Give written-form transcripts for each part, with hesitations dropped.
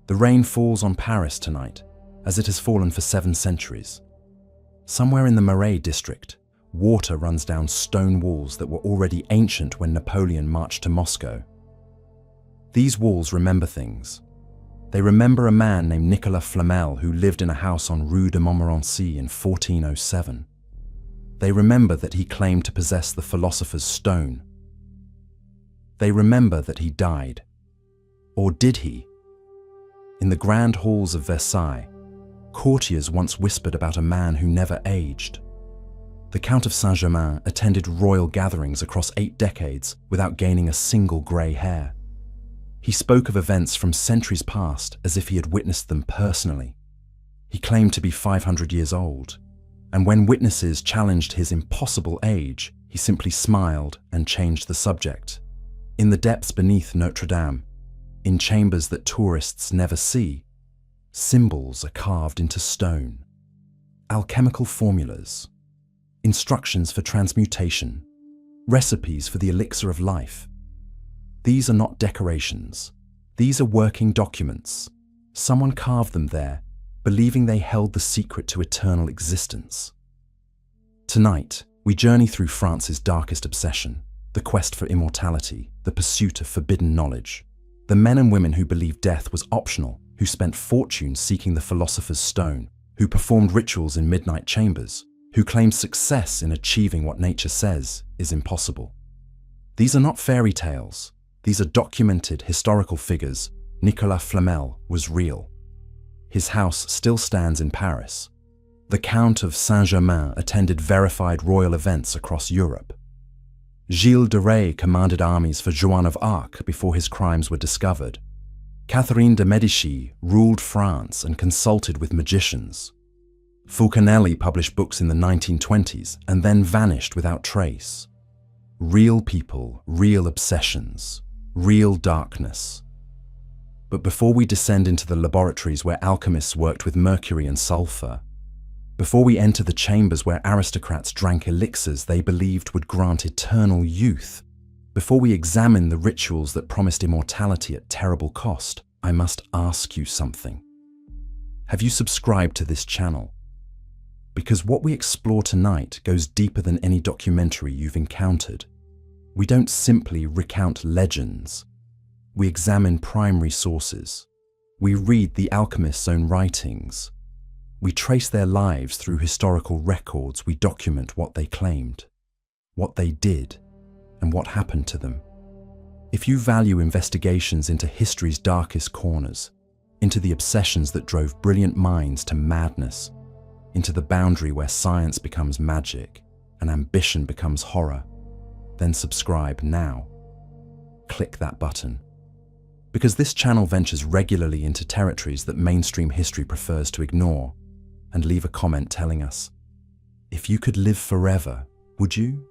The rain falls on Paris tonight, as it has fallen for 7 centuries. Somewhere in the Marais district, water runs down stone walls that were already ancient when Napoleon marched to Moscow. These walls remember things. They remember a man named Nicolas Flamel who lived in a house on Rue de Montmorency in 1407. They remember that he claimed to possess the philosopher's stone. They remember that he died. Or did he? In the grand halls of Versailles, courtiers once whispered about a man who never aged. The Count of Saint-Germain attended royal gatherings across 8 decades without gaining a single grey hair. He spoke of events from centuries past as if he had witnessed them personally. He claimed to be 500 years old, and when witnesses challenged his impossible age, he simply smiled and changed the subject. In the depths beneath Notre Dame, in chambers that tourists never see, symbols are carved into stone. Alchemical formulas, instructions for transmutation, recipes for the elixir of life. These are not decorations. These are working documents. Someone carved them there, believing they held the secret to eternal existence. Tonight, we journey through France's darkest obsession, the quest for immortality, the pursuit of forbidden knowledge. The men and women who believed death was optional, who spent fortunes seeking the philosopher's stone, who performed rituals in midnight chambers, who claimed success in achieving what nature says is impossible. These are not fairy tales. These are documented historical figures. Nicolas Flamel was real. His house still stands in Paris. The Count of Saint-Germain attended verified royal events across Europe. Gilles de Rais commanded armies for Joan of Arc before his crimes were discovered. Catherine de Medici ruled France and consulted with magicians. Fulcanelli published books in the 1920s and then vanished without trace. Real people, real obsessions, real darkness. But before we descend into the laboratories where alchemists worked with mercury and sulfur, before we enter the chambers where aristocrats drank elixirs they believed would grant eternal youth, before we examine the rituals that promised immortality at terrible cost, I must ask you something. Have you subscribed to this channel? Because what we explore tonight goes deeper than any documentary you've encountered. We don't simply recount legends. We examine primary sources. We read the alchemists' own writings. We trace their lives through historical records. We document what they claimed, what they did, and what happened to them. If you value investigations into history's darkest corners, into the obsessions that drove brilliant minds to madness, into the boundary where science becomes magic and ambition becomes horror, then subscribe now. Click that button. Because this channel ventures regularly into territories that mainstream history prefers to ignore, and leave a comment telling us, if you could live forever, would you?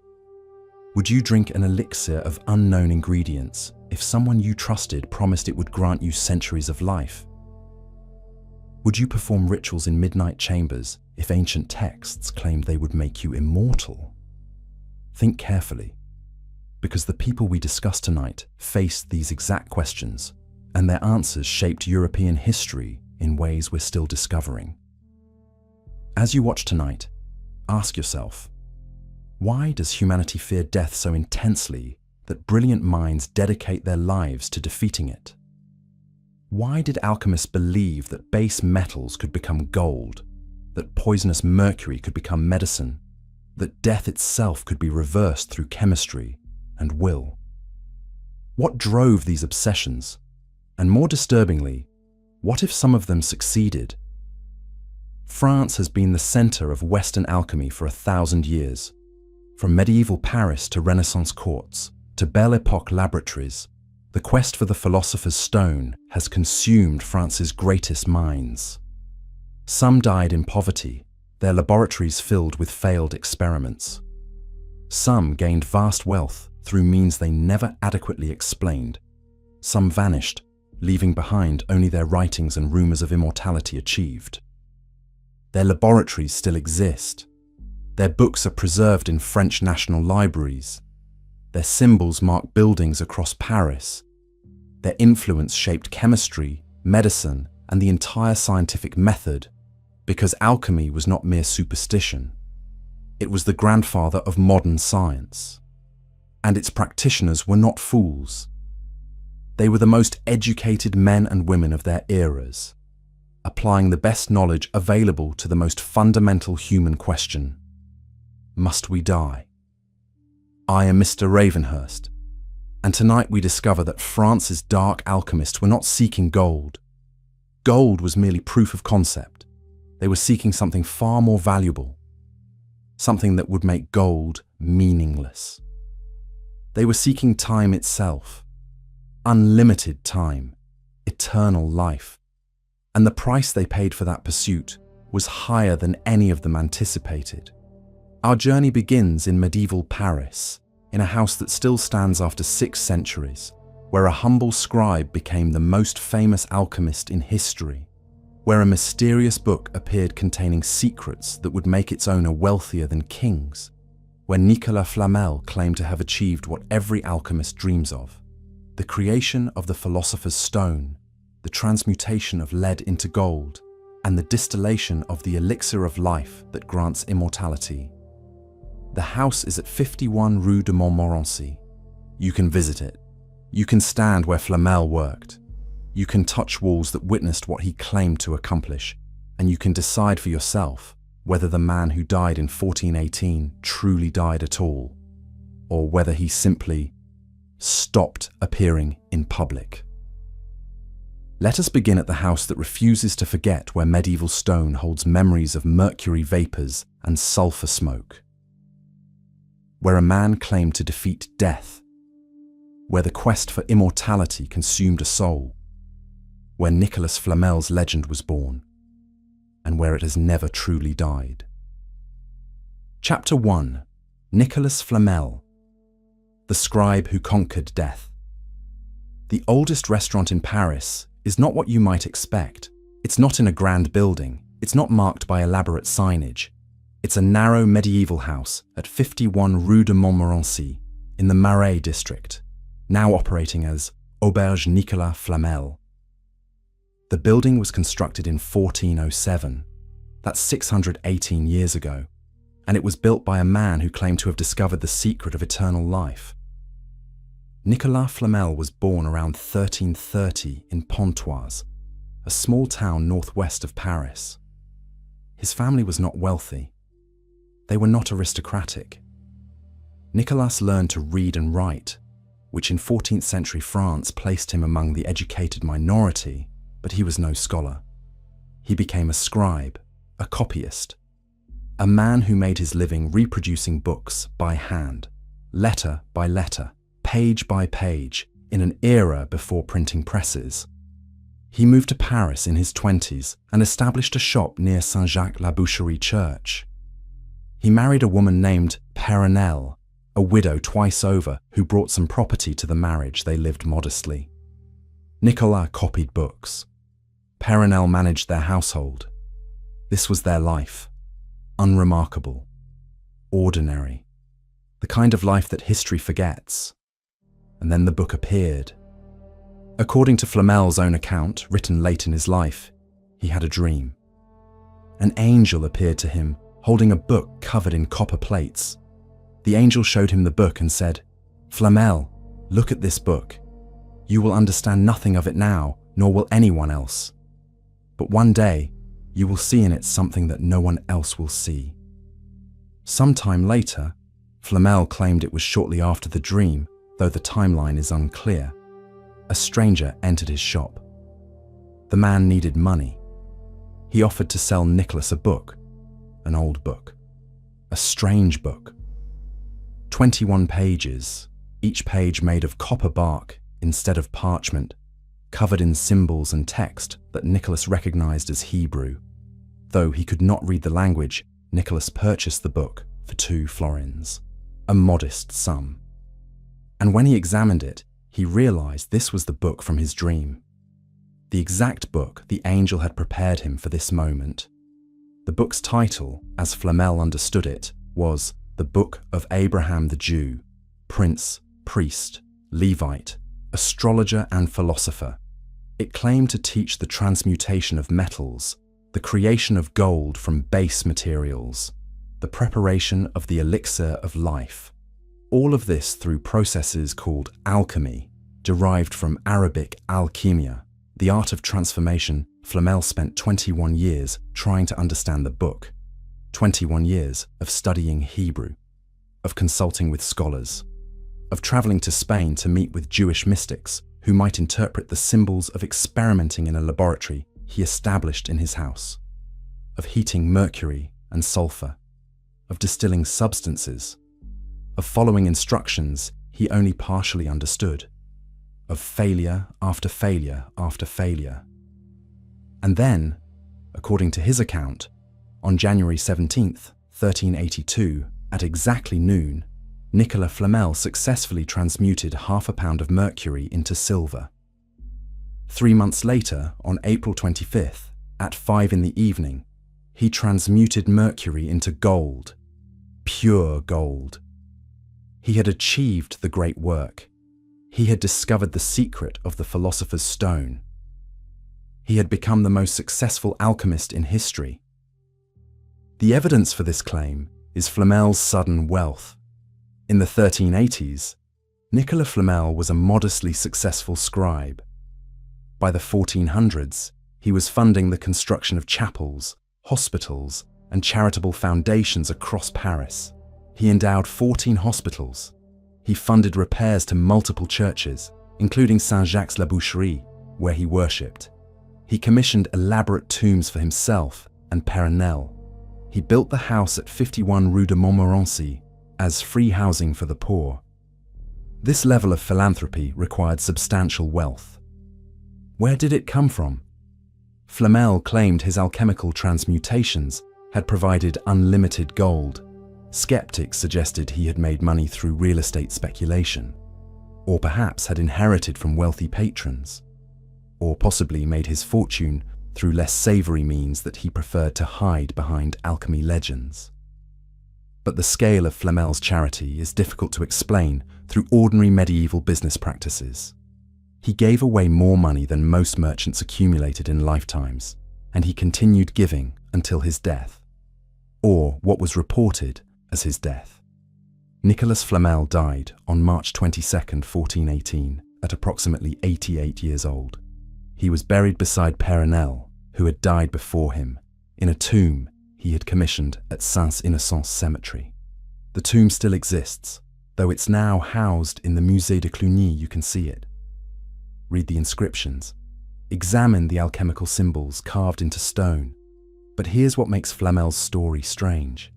Would you drink an elixir of unknown ingredients if someone you trusted promised it would grant you centuries of life? Would you perform rituals in midnight chambers if ancient texts claimed they would make you immortal? Think carefully, because the people we discuss tonight faced these exact questions, and their answers shaped European history in ways we're still discovering. As you watch tonight, ask yourself, why does humanity fear death so intensely that brilliant minds dedicate their lives to defeating it? Why did alchemists believe that base metals could become gold, that poisonous mercury could become medicine, that death itself could be reversed through chemistry and will? What drove these obsessions? And more disturbingly, what if some of them succeeded? France has been the center of Western alchemy for 1,000 years. From medieval Paris to Renaissance courts, to Belle Epoque laboratories, the quest for the philosopher's stone has consumed France's greatest minds. Some died in poverty, their laboratories filled with failed experiments. Some gained vast wealth through means they never adequately explained. Some vanished, leaving behind only their writings and rumors of immortality achieved. Their laboratories still exist. Their books are preserved in French national libraries. Their symbols mark buildings across Paris. Their influence shaped chemistry, medicine, and the entire scientific method, because alchemy was not mere superstition. It was the grandfather of modern science. And its practitioners were not fools. They were the most educated men and women of their eras, applying the best knowledge available to the most fundamental human question: must we die? I am Mr. Ravenhurst, and tonight we discover that France's dark alchemists were not seeking gold. Gold was merely proof of concept. They were seeking something far more valuable, something that would make gold meaningless. They were seeking time itself, unlimited time, eternal life. And the price they paid for that pursuit was higher than any of them anticipated. Our journey begins in medieval Paris, in a house that still stands after 6 centuries, where a humble scribe became the most famous alchemist in history, where a mysterious book appeared containing secrets that would make its owner wealthier than kings, where Nicolas Flamel claimed to have achieved what every alchemist dreams of: the creation of the philosopher's stone, the transmutation of lead into gold, and the distillation of the elixir of life that grants immortality. The house is at 51 Rue de Montmorency. You can visit it. You can stand where Flamel worked. You can touch walls that witnessed what he claimed to accomplish, and you can decide for yourself whether the man who died in 1418 truly died at all, or whether he simply stopped appearing in public. Let us begin at the house that refuses to forget, where medieval stone holds memories of mercury vapors and sulfur smoke, where a man claimed to defeat death, where the quest for immortality consumed a soul, where Nicolas Flamel's legend was born, and where it has never truly died. Chapter 1. Nicolas Flamel, the scribe who conquered death. The oldest restaurant in Paris is not what you might expect. It's not in a grand building. It's not marked by elaborate signage. It's a narrow medieval house at 51 Rue de Montmorency in the Marais district, now operating as Auberge Nicolas Flamel. The building was constructed in 1407. That's 618 years ago. And it was built by a man who claimed to have discovered the secret of eternal life. Nicolas Flamel was born around 1330 in Pontoise, a small town northwest of Paris. His family was not wealthy. They were not aristocratic. Nicolas learned to read and write, which in 14th century France placed him among the educated minority, but he was no scholar. He became a scribe, a copyist, a man who made his living reproducing books by hand, letter by letter, page by page, in an era before printing presses. He moved to Paris in his 20s and established a shop near Saint-Jacques-la-Boucherie church. He married a woman named Perenelle, a widow twice over who brought some property to the marriage. They lived modestly. Nicolas copied books. Perenelle managed their household. This was their life. Unremarkable. Ordinary. The kind of life that history forgets. And then the book appeared. According to Flamel's own account, written late in his life, he had a dream. An angel appeared to him, holding a book covered in copper plates. The angel showed him the book and said, "Flamel, look at this book. You will understand nothing of it now, nor will anyone else. But one day, you will see in it something that no one else will see." Sometime later, Flamel claimed it was shortly after the dream, though the timeline is unclear. A stranger entered his shop. The man needed money. He offered to sell Nicolas a book, an old book, a strange book. 21 pages, each page made of copper bark instead of parchment, covered in symbols and text that Nicolas recognized as Hebrew. Though he could not read the language, Nicolas purchased the book for 2 florins, a modest sum. And when he examined it, he realized this was the book from his dream. The exact book the angel had prepared him for this moment. The book's title, as Flamel understood it, was The Book of Abraham the Jew, Prince, Priest, Levite, Astrologer and Philosopher. It claimed to teach the transmutation of metals, the creation of gold from base materials, the preparation of the elixir of life. All of this through processes called alchemy, derived from Arabic alchemia, the art of transformation. Flamel spent 21 years trying to understand the book, 21 years of studying Hebrew, of consulting with scholars, of traveling to Spain to meet with Jewish mystics who might interpret the symbols of experimenting in a laboratory he established in his house, of heating mercury and sulfur, of distilling substances, of following instructions he only partially understood, of failure after failure after failure. And then, according to his account, on January 17th, 1382, at exactly noon, Nicolas Flamel successfully transmuted 1/2 pound of mercury into silver. 3 months later, on April 25th, at 5 in the evening, he transmuted mercury into gold, pure gold. He had achieved the great work. He had discovered the secret of the philosopher's stone. He had become the most successful alchemist in history. The evidence for this claim is Flamel's sudden wealth. In the 1380s, Nicolas Flamel was a modestly successful scribe. By the 1400s, he was funding the construction of chapels, hospitals, and charitable foundations across Paris. He endowed 14 hospitals. He funded repairs to multiple churches, including Saint-Jacques-la-Boucherie, where he worshipped. He commissioned elaborate tombs for himself and Père. He built the house at 51 Rue de Montmorency as free housing for the poor. This level of philanthropy required substantial wealth. Where did it come from? Flamel claimed his alchemical transmutations had provided unlimited gold. Skeptics suggested he had made money through real estate speculation, or perhaps had inherited from wealthy patrons, or possibly made his fortune through less savory means that he preferred to hide behind alchemy legends. But the scale of Flamel's charity is difficult to explain through ordinary medieval business practices. He gave away more money than most merchants accumulated in lifetimes, and he continued giving until his death, or what was reported as his death. Nicolas Flamel died on March 22nd, 1418, at approximately 88 years old. He was buried beside Père, who had died before him, in a tomb he had commissioned at Saint-Innocent Cemetery. The tomb still exists, though it's now housed in the Musée de Cluny. You can see it. Read the inscriptions. Examine the alchemical symbols carved into stone. But here's what makes Flamel's story strange.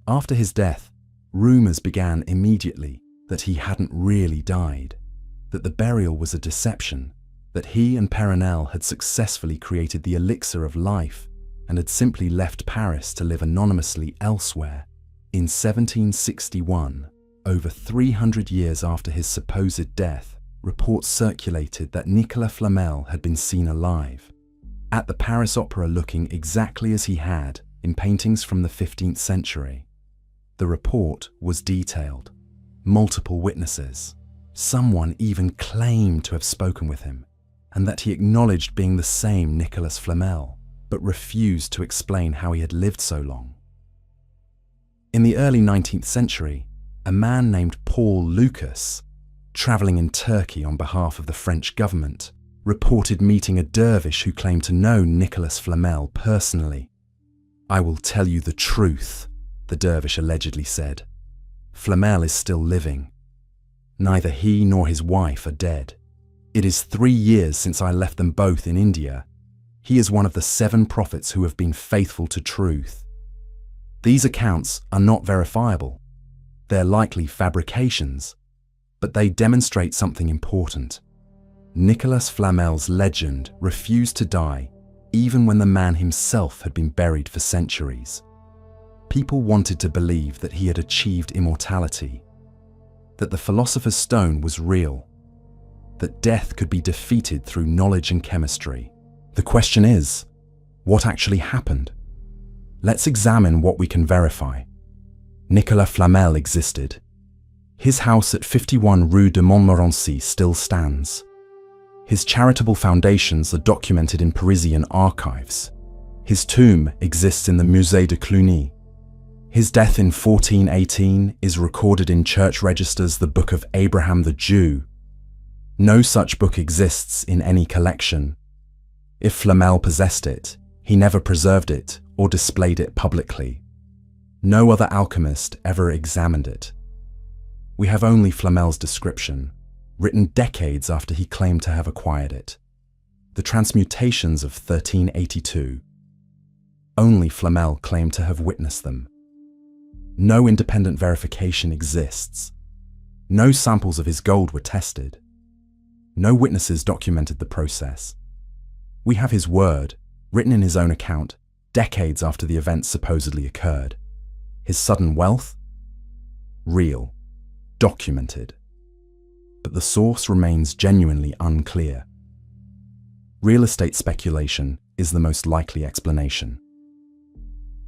After his death, rumors began immediately that he hadn't really died, that the burial was a deception, that he and Père had successfully created the elixir of life and had simply left Paris to live anonymously elsewhere. In 1761, over 300 years after his supposed death, reports circulated that Nicolas Flamel had been seen alive at the Paris Opera looking exactly as he had in paintings from the 15th century. The report was detailed. Multiple witnesses. Someone even claimed to have spoken with him, and that he acknowledged being the same Nicolas Flamel, but refused to explain how he had lived so long. In the early 19th century, a man named Paul Lucas, traveling in Turkey on behalf of the French government, reported meeting a dervish who claimed to know Nicolas Flamel personally. "I will tell you the truth," the dervish allegedly said. "Flamel is still living. Neither he nor his wife are dead. It is 3 years since I left them both in India. He is one of the 7 prophets who have been faithful to truth." These accounts are not verifiable. They're likely fabrications, but they demonstrate something important. Nicolas Flamel's legend refused to die even when the man himself had been buried for centuries. People wanted to believe that he had achieved immortality, that the philosopher's stone was real, that death could be defeated through knowledge and chemistry. The question is, what actually happened? Let's examine what we can verify. Nicolas Flamel existed. His house at 51 Rue de Montmorency still stands. His charitable foundations are documented in Parisian archives. His tomb exists in the Musée de Cluny. His death in 1418 is recorded in church registers, the Book of Abraham the Jew. No such book exists in any collection. If Flamel possessed it, he never preserved it or displayed it publicly. No other alchemist ever examined it. We have only Flamel's description, written decades after he claimed to have acquired it. The transmutations of 1382. Only Flamel claimed to have witnessed them. No independent verification exists. No samples of his gold were tested. No witnesses documented the process. We have his word, written in his own account, decades after the events supposedly occurred. His sudden wealth? Real. Documented. But the source remains genuinely unclear. Real estate speculation is the most likely explanation.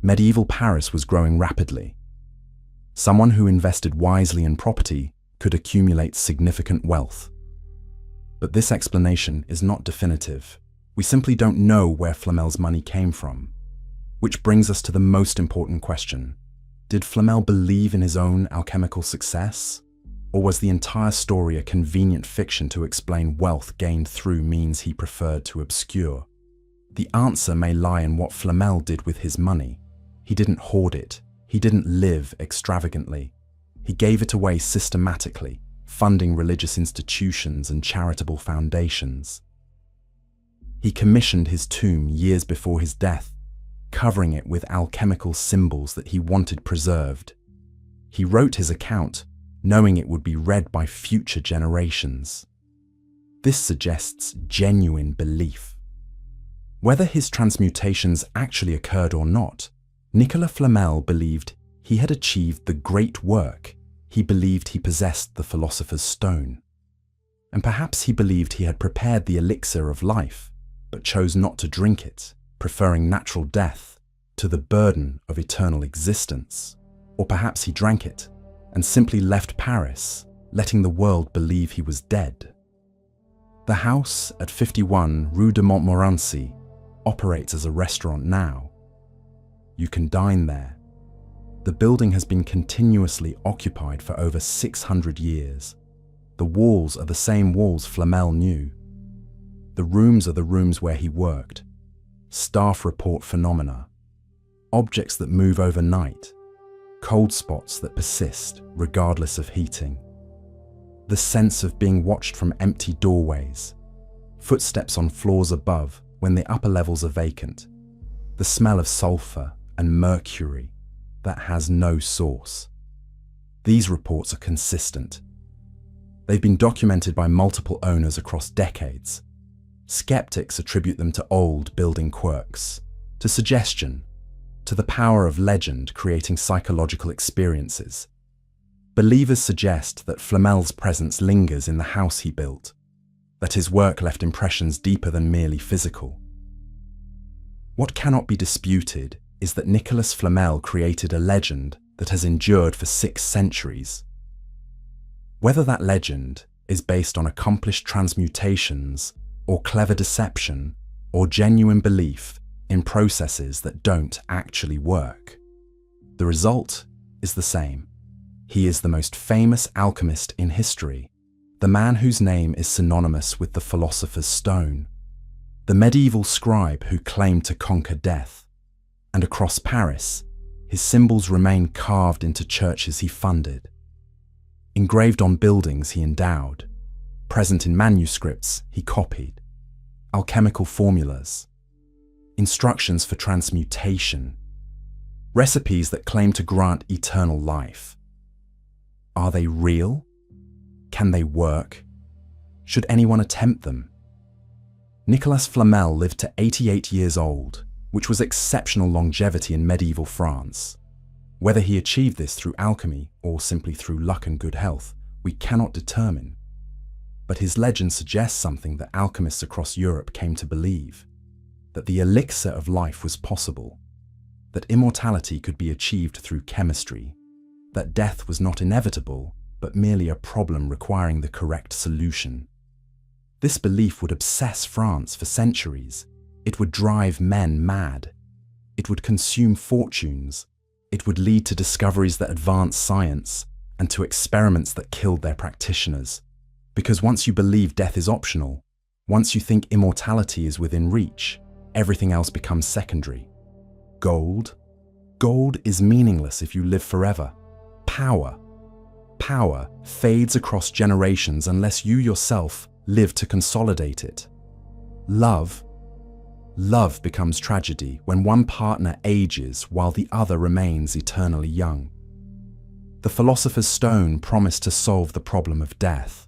Medieval Paris was growing rapidly. Someone who invested wisely in property could accumulate significant wealth. But this explanation is not definitive. We simply don't know where Flamel's money came from. Which brings us to the most important question. Did Flamel believe in his own alchemical success? Or was the entire story a convenient fiction to explain wealth gained through means he preferred to obscure? The answer may lie in what Flamel did with his money. He didn't hoard it. He didn't live extravagantly. He gave it away systematically, funding religious institutions and charitable foundations. He commissioned his tomb years before his death, covering it with alchemical symbols that he wanted preserved. He wrote his account, knowing it would be read by future generations. This suggests genuine belief. Whether his transmutations actually occurred or not, Nicolas Flamel believed he had achieved the great work. He believed he possessed the philosopher's stone. And perhaps he believed he had prepared the elixir of life, but chose not to drink it, preferring natural death to the burden of eternal existence. Or perhaps he drank it and simply left Paris, letting the world believe he was dead. The house at 51 Rue de Montmorency operates as a restaurant now. You can dine there. The building has been continuously occupied for over 600 years. The walls are the same walls Flamel knew. The rooms are the rooms where he worked. Staff report phenomena. Objects that move overnight. Cold spots that persist regardless of heating. The sense of being watched from empty doorways. Footsteps on floors above when the upper levels are vacant. The smell of sulfur and mercury that has no source. These reports are consistent. They've been documented by multiple owners across decades. Skeptics attribute them to old building quirks, to suggestion, to the power of legend creating psychological experiences. Believers suggest that Flamel's presence lingers in the house he built, that his work left impressions deeper than merely physical. What cannot be disputed is that Nicolas Flamel created a legend that has endured for 6 centuries. Whether that legend is based on accomplished transmutations, or clever deception, or genuine belief in processes that don't actually work, the result is the same. He is the most famous alchemist in history, the man whose name is synonymous with the philosopher's stone, the medieval scribe who claimed to conquer death. And across Paris, his symbols remain carved into churches he funded, engraved on buildings he endowed, present in manuscripts he copied, alchemical formulas, instructions for transmutation, recipes that claim to grant eternal life. Are they real? Can they work? Should anyone attempt them? Nicolas Flamel lived to 88 years old, which was exceptional longevity in medieval France. Whether he achieved this through alchemy or simply through luck and good health, we cannot determine. But his legend suggests something that alchemists across Europe came to believe: that the elixir of life was possible, that immortality could be achieved through chemistry, that death was not inevitable, but merely a problem requiring the correct solution. This belief would obsess France for centuries. It would drive men mad. It would consume fortunes. It would lead to discoveries that advanced science and to experiments that killed their practitioners. Because once you believe death is optional, once you think immortality is within reach, everything else becomes secondary. Gold? Gold is meaningless if you live forever. Power? Power fades across generations unless you yourself live to consolidate it. Love? Love becomes tragedy when one partner ages while the other remains eternally young. The philosopher's stone promised to solve the problem of death,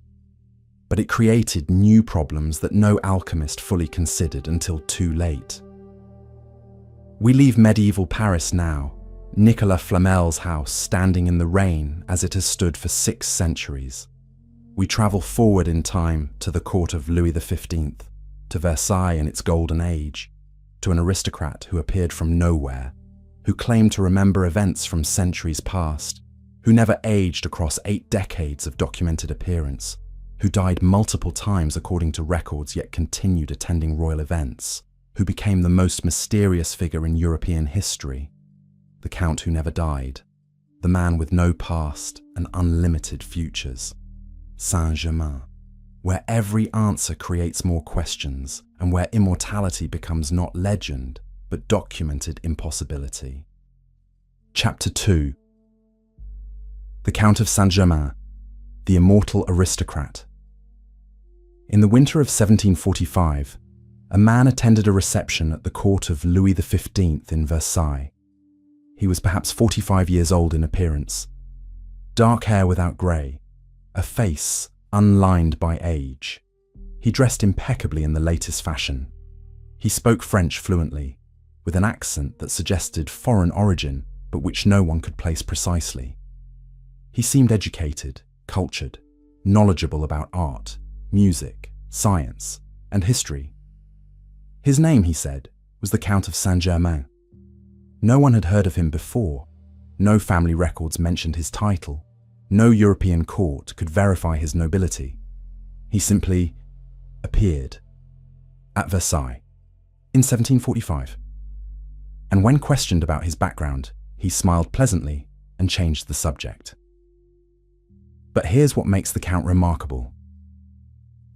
but it created new problems that no alchemist fully considered until too late. We leave medieval Paris now, Nicolas Flamel's house standing in the rain as it has stood for 6 centuries. We travel forward in time to the court of Louis XV, to Versailles in its golden age, to an aristocrat who appeared from nowhere, who claimed to remember events from centuries past, who never aged across 8 decades of documented appearance, who died multiple times according to records yet continued attending royal events, who became the most mysterious figure in European history, the Count who never died, the man with no past and unlimited futures, Saint-Germain, where every answer creates more questions and where immortality becomes not legend but documented impossibility. Chapter 2. The Count of Saint-Germain, the immortal aristocrat. In the winter of 1745, a man attended a reception at the court of Louis XV in Versailles. He was perhaps 45 years old in appearance. Dark hair without grey, a face unlined by age. He dressed impeccably in the latest fashion. He spoke French fluently, with an accent that suggested foreign origin, but which no one could place precisely. He seemed educated, cultured, knowledgeable about art, music, science, and history. His name, he said, was the Count of Saint-Germain. No one had heard of him before. No family records mentioned his title. No European court could verify his nobility. He simply appeared at Versailles in 1745. And when questioned about his background, he smiled pleasantly and changed the subject. But here's what makes the Count remarkable.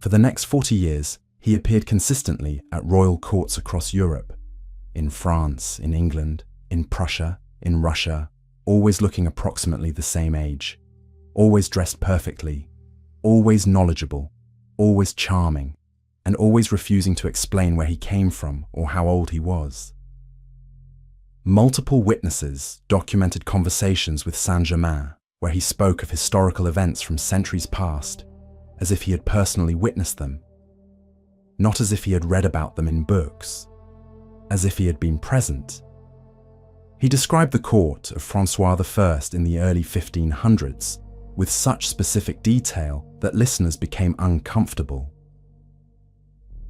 For the next 40 years, he appeared consistently at royal courts across Europe, in France, in England, in Prussia, in Russia, always looking approximately the same age, always dressed perfectly, always knowledgeable, always charming, and always refusing to explain where he came from or how old he was. Multiple witnesses documented conversations with Saint-Germain where he spoke of historical events from centuries past, as if he had personally witnessed them, not as if he had read about them in books, as if he had been present. He described the court of François I in the early 1500s with such specific detail that listeners became uncomfortable.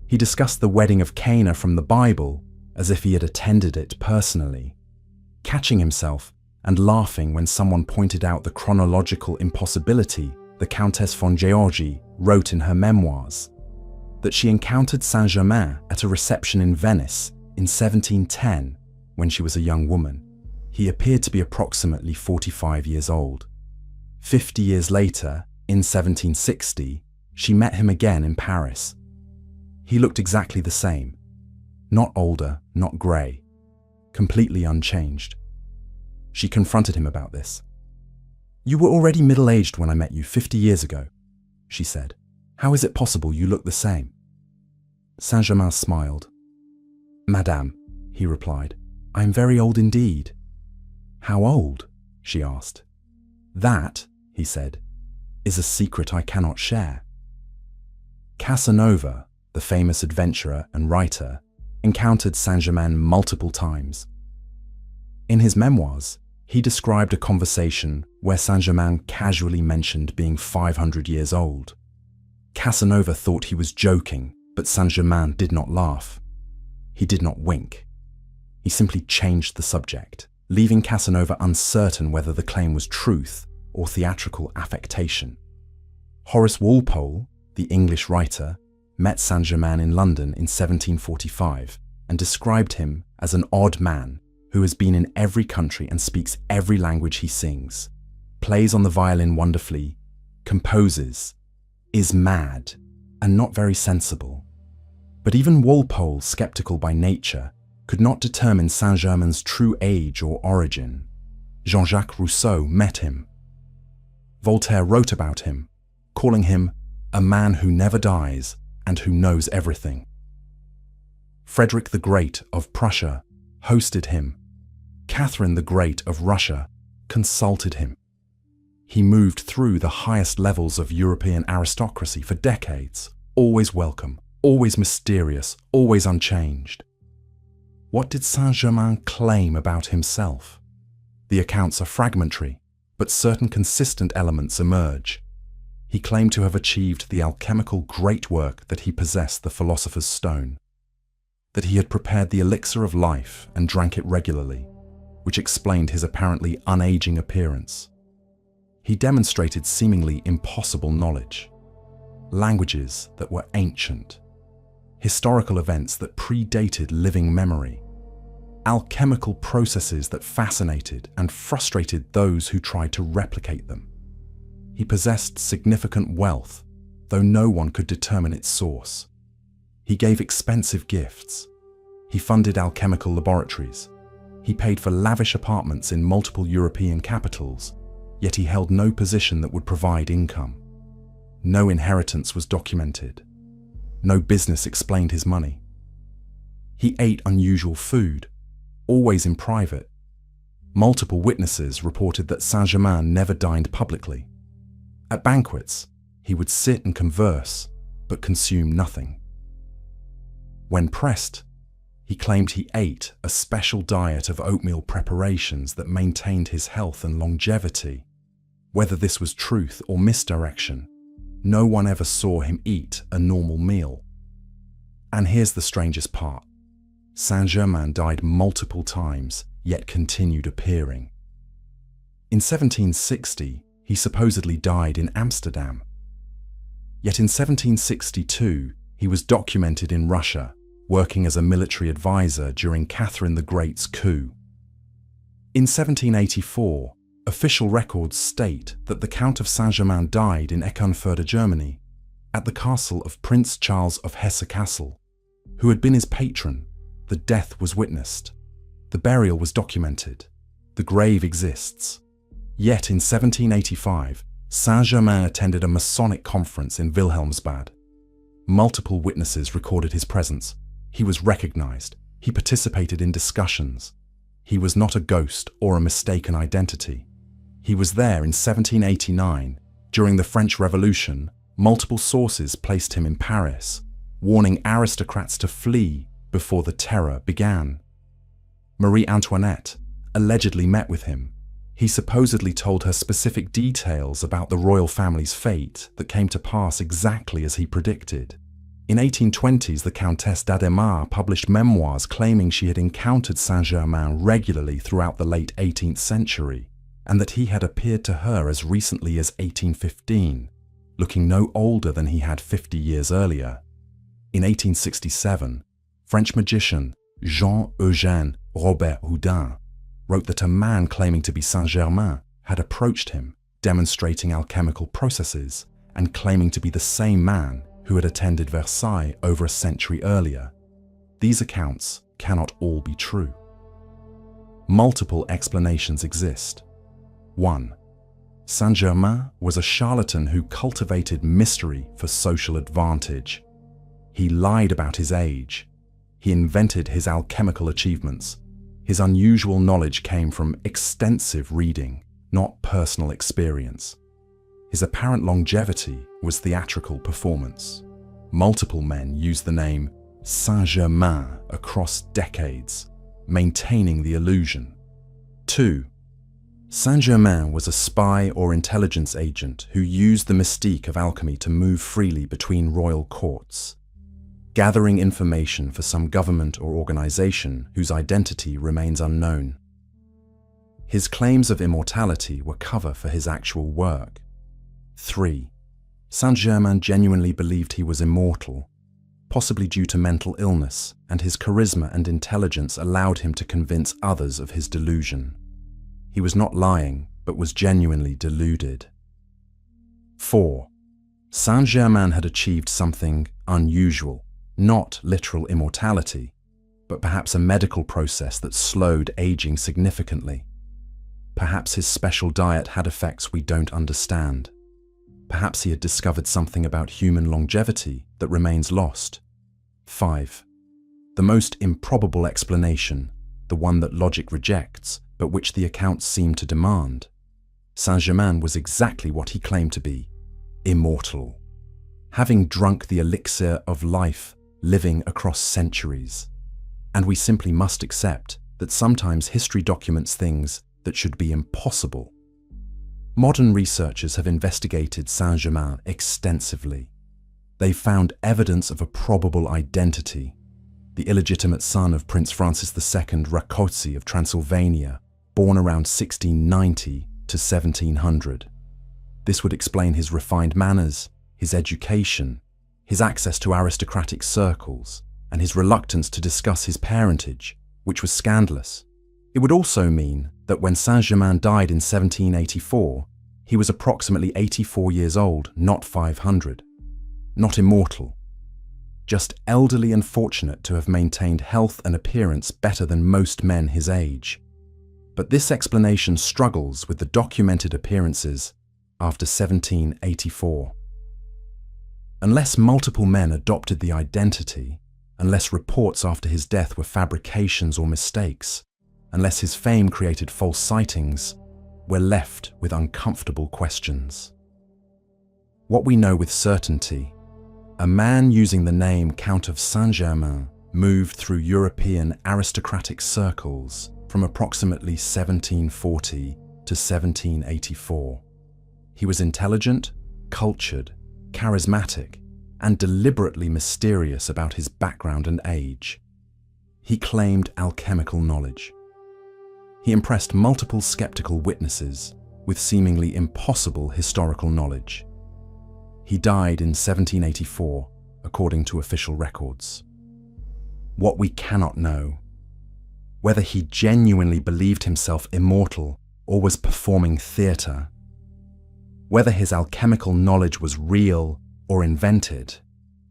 He discussed the wedding of Cana from the Bible as if he had attended it personally, catching himself and laughing when someone pointed out the chronological impossibility the Countess von Georgi wrote in her memoirs, that she encountered Saint-Germain at a reception in Venice in 1710 when she was a young woman. He appeared to be approximately 45 years old. 50 years later, in 1760, she met him again in Paris. He looked exactly the same. Not older, not grey. Completely unchanged. She confronted him about this. "You were already middle-aged when I met you 50 years ago," she said. "How is it possible you look the same?" Saint-Germain smiled. "Madame," he replied, "I am very old indeed." "How old?" she asked. "That," he said, "is a secret I cannot share." Casanova, the famous adventurer and writer, encountered Saint-Germain multiple times. In his memoirs, he described a conversation where Saint-Germain casually mentioned being 500 years old. Casanova thought he was joking, but Saint-Germain did not laugh. He did not wink. He simply changed the subject, leaving Casanova uncertain whether the claim was truth or theatrical affectation. Horace Walpole, the English writer, met Saint-Germain in London in 1745 and described him as an odd man who has been in every country and speaks every language he sings, plays on the violin wonderfully, composes, is mad, and not very sensible. But even Walpole, sceptical by nature, could not determine Saint-Germain's true age or origin. Jean-Jacques Rousseau met him. Voltaire wrote about him, calling him a man who never dies and who knows everything. Frederick the Great of Prussia hosted him. Catherine the Great of Russia consulted him. He moved through the highest levels of European aristocracy for decades, always welcome, always mysterious, always unchanged. What did Saint-Germain claim about himself? The accounts are fragmentary, but certain consistent elements emerge. He claimed to have achieved the alchemical great work that he possessed the philosopher's stone, that he had prepared the elixir of life and drank it regularly, which explained his apparently unaging appearance. He demonstrated seemingly impossible knowledge, languages that were ancient, historical events that predated living memory, alchemical processes that fascinated and frustrated those who tried to replicate them. He possessed significant wealth, though no one could determine its source. He gave expensive gifts. He funded alchemical laboratories. He paid for lavish apartments in multiple European capitals, yet he held no position that would provide income. No inheritance was documented. No business explained his money. He ate unusual food, always in private. Multiple witnesses reported that Saint-Germain never dined publicly. At banquets, he would sit and converse, but consume nothing. When pressed, he claimed he ate a special diet of oatmeal preparations that maintained his health and longevity. Whether this was truth or misdirection, no one ever saw him eat a normal meal. And here's the strangest part. Saint-Germain died multiple times, yet continued appearing. In 1760, he supposedly died in Amsterdam. Yet in 1762, he was documented in Russia, working as a military advisor during Catherine the Great's coup. In 1784, official records state that the Count of Saint-Germain died in Eckernförde, Germany, at the castle of Prince Charles of Hesse-Kassel, who had been his patron. The death was witnessed. The burial was documented. The grave exists. Yet in 1785, Saint-Germain attended a Masonic conference in Wilhelmsbad. Multiple witnesses recorded his presence. He was recognized. He participated in discussions. He was not a ghost or a mistaken identity. He was there in 1789. During the French Revolution, multiple sources placed him in Paris, warning aristocrats to flee before the terror began. Marie Antoinette allegedly met with him. He supposedly told her specific details about the royal family's fate that came to pass exactly as he predicted. In 1820s, the Countess d'Adhémar published memoirs claiming she had encountered Saint-Germain regularly throughout the late 18th century, and that he had appeared to her as recently as 1815, looking no older than he had 50 years earlier. In 1867, French magician Jean-Eugène Robert Houdin wrote that a man claiming to be Saint-Germain had approached him, demonstrating alchemical processes and claiming to be the same man who had attended Versailles over a century earlier. These accounts cannot all be true. Multiple explanations exist. 1. Saint-Germain was a charlatan who cultivated mystery for social advantage. He lied about his age. He invented his alchemical achievements. His unusual knowledge came from extensive reading, not personal experience. His apparent longevity was theatrical performance. Multiple men used the name Saint-Germain across decades, maintaining the illusion. 2. Saint-Germain was a spy or intelligence agent who used the mystique of alchemy to move freely between royal courts, gathering information for some government or organization whose identity remains unknown. His claims of immortality were cover for his actual work. 3. Saint-Germain genuinely believed he was immortal, possibly due to mental illness, and his charisma and intelligence allowed him to convince others of his delusion. He was not lying, but was genuinely deluded. 4. Saint-Germain had achieved something unusual, not literal immortality, but perhaps a medical process that slowed aging significantly. Perhaps his special diet had effects we don't understand. Perhaps he had discovered something about human longevity that remains lost. 5. The most improbable explanation, the one that logic rejects, but which the accounts seem to demand. Saint-Germain was exactly what he claimed to be, immortal, having drunk the elixir of life, living across centuries. And we simply must accept that sometimes history documents things that should be impossible. Modern researchers have investigated Saint-Germain extensively. They found evidence of a probable identity, the illegitimate son of Prince Francis II Rákóczi of Transylvania, born around 1690 to 1700. This would explain his refined manners, his education, his access to aristocratic circles, and his reluctance to discuss his parentage, which was scandalous. It would also mean that when Saint-Germain died in 1784, he was approximately 84 years old, not 500. Not immortal. Just elderly and fortunate to have maintained health and appearance better than most men his age. But this explanation struggles with the documented appearances after 1784. Unless multiple men adopted the identity, unless reports after his death were fabrications or mistakes, unless his fame created false sightings, we're left with uncomfortable questions. What we know with certainty: a man using the name Count of Saint-Germain moved through European aristocratic circles from approximately 1740 to 1784. He was intelligent, cultured, charismatic, and deliberately mysterious about his background and age. He claimed alchemical knowledge. He impressed multiple skeptical witnesses with seemingly impossible historical knowledge. He died in 1784, according to official records. What we cannot know: whether he genuinely believed himself immortal or was performing theatre, whether his alchemical knowledge was real or invented,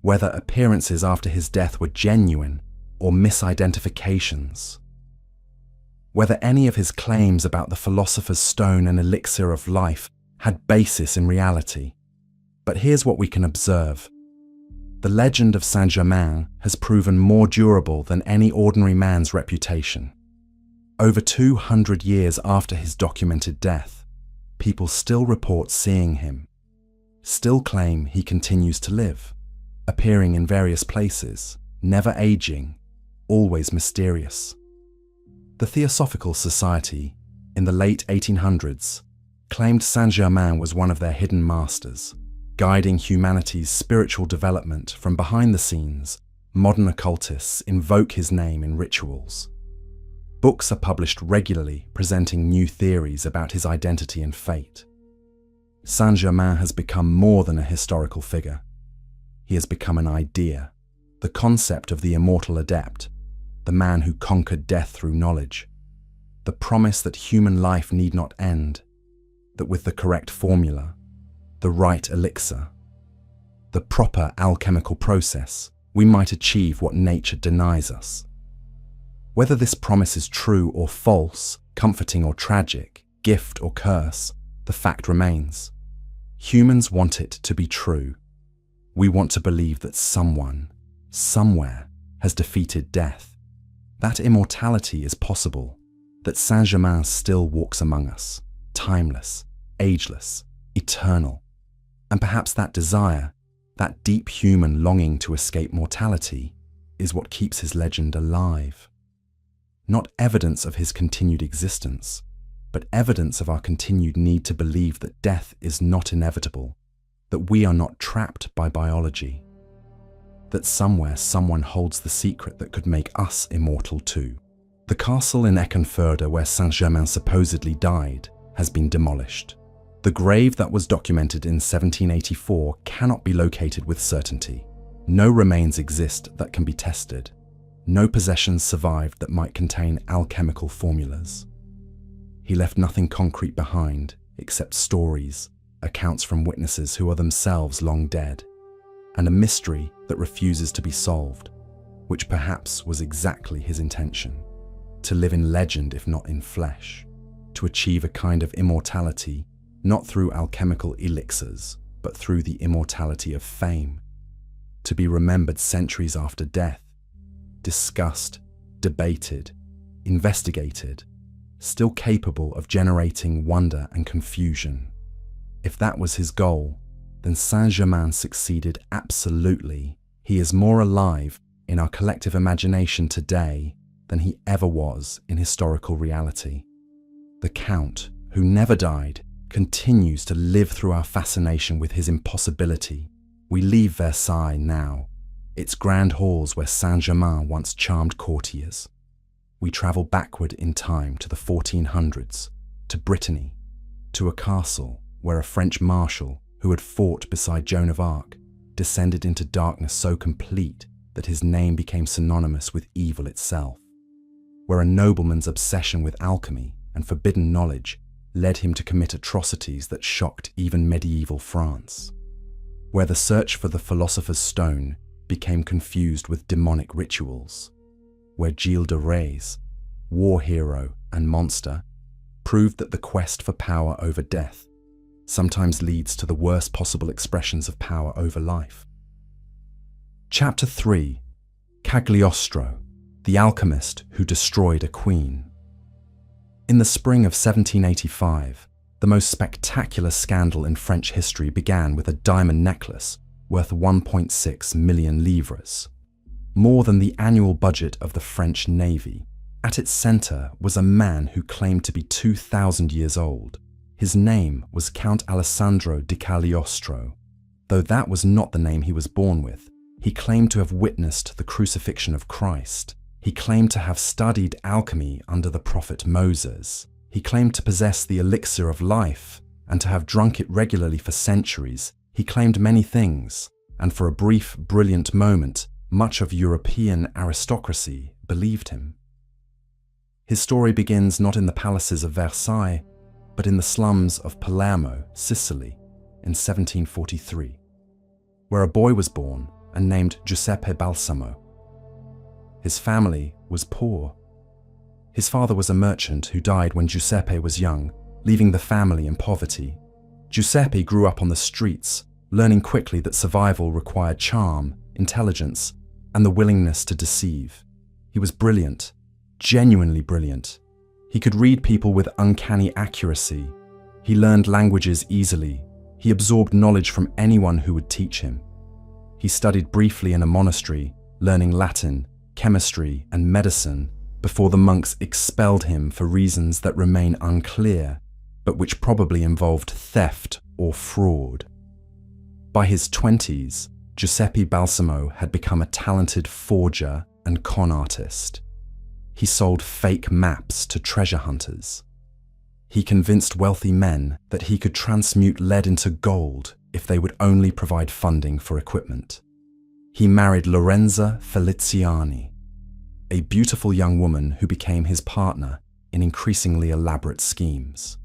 whether appearances after his death were genuine or misidentifications, whether any of his claims about the philosopher's stone and elixir of life had basis in reality. But here's what we can observe. The legend of Saint-Germain has proven more durable than any ordinary man's reputation. Over 200 years after his documented death, people still report seeing him, still claim he continues to live, appearing in various places, never aging, always mysterious. The Theosophical Society, in the late 1800s, claimed Saint-Germain was one of their hidden masters, guiding humanity's spiritual development from behind the scenes. Modern occultists invoke his name in rituals. Books are published regularly presenting new theories about his identity and fate. Saint-Germain has become more than a historical figure. He has become an idea, the concept of the immortal adept, the man who conquered death through knowledge, the promise that human life need not end, that with the correct formula, the right elixir, the proper alchemical process, we might achieve what nature denies us. Whether this promise is true or false, comforting or tragic, gift or curse, the fact remains. Humans want it to be true. We want to believe that someone, somewhere, has defeated death. That immortality is possible, that Saint-Germain still walks among us, timeless, ageless, eternal. And perhaps that desire, that deep human longing to escape mortality, is what keeps his legend alive. Not evidence of his continued existence, but evidence of our continued need to believe that death is not inevitable, that we are not trapped by biology, that somewhere someone holds the secret that could make us immortal too. The castle in Eckernförde where Saint-Germain supposedly died has been demolished. The grave that was documented in 1784 cannot be located with certainty. No remains exist that can be tested. No possessions survived that might contain alchemical formulas. He left nothing concrete behind except stories, accounts from witnesses who are themselves long dead, and a mystery that refuses to be solved, which perhaps was exactly his intention: to live in legend if not in flesh, to achieve a kind of immortality not through alchemical elixirs, but through the immortality of fame, to be remembered centuries after death, discussed, debated, investigated, still capable of generating wonder and confusion. If that was his goal, then Saint-Germain succeeded absolutely. He is more alive in our collective imagination today than he ever was in historical reality. The Count, who never died, continues to live through our fascination with his impossibility. We leave Versailles now, its grand halls where Saint-Germain once charmed courtiers. We travel backward in time to the 1400s, to Brittany, to a castle where a French marshal who had fought beside Joan of Arc descended into darkness so complete that his name became synonymous with evil itself, where a nobleman's obsession with alchemy and forbidden knowledge led him to commit atrocities that shocked even medieval France, where the search for the philosopher's stone became confused with demonic rituals, where Gilles de Rais, war hero and monster, proved that the quest for power over death sometimes leads to the worst possible expressions of power over life. Chapter 3: Cagliostro, the alchemist who destroyed a queen. In the spring of 1785, the most spectacular scandal in French history began with a diamond necklace worth 1.6 million livres, more than the annual budget of the French Navy. At its center was a man who claimed to be 2,000 years old. His name was Count Alessandro di Cagliostro. Though that was not the name he was born with, he claimed to have witnessed the crucifixion of Christ. He claimed to have studied alchemy under the prophet Moses. He claimed to possess the elixir of life and to have drunk it regularly for centuries. He claimed many things, and for a brief, brilliant moment, much of European aristocracy believed him. His story begins not in the palaces of Versailles, but in the slums of Palermo, Sicily, in 1743, where a boy was born and named Giuseppe Balsamo. His family was poor. His father was a merchant who died when Giuseppe was young, leaving the family in poverty. Giuseppe grew up on the streets, learning quickly that survival required charm, intelligence, and the willingness to deceive. He was brilliant, genuinely brilliant. He could read people with uncanny accuracy. He learned languages easily. He absorbed knowledge from anyone who would teach him. He studied briefly in a monastery, learning Latin, chemistry, and medicine before the monks expelled him for reasons that remain unclear, but which probably involved theft or fraud. By his 20s, Giuseppe Balsamo had become a talented forger and con artist. He sold fake maps to treasure hunters. He convinced wealthy men that he could transmute lead into gold if they would only provide funding for equipment. He married Lorenza Feliziani, a beautiful young woman who became his partner in increasingly elaborate schemes.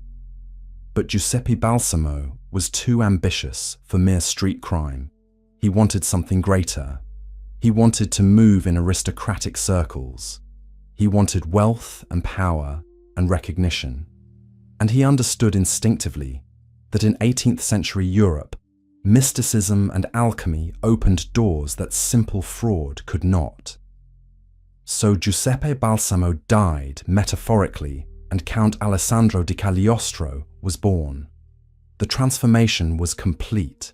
But Giuseppe Balsamo was too ambitious for mere street crime. He wanted something greater. He wanted to move in aristocratic circles. He wanted wealth and power and recognition. And he understood instinctively that in 18th century Europe, mysticism and alchemy opened doors that simple fraud could not. So Giuseppe Balsamo died metaphorically, and Count Alessandro di Cagliostro was born. The transformation was complete.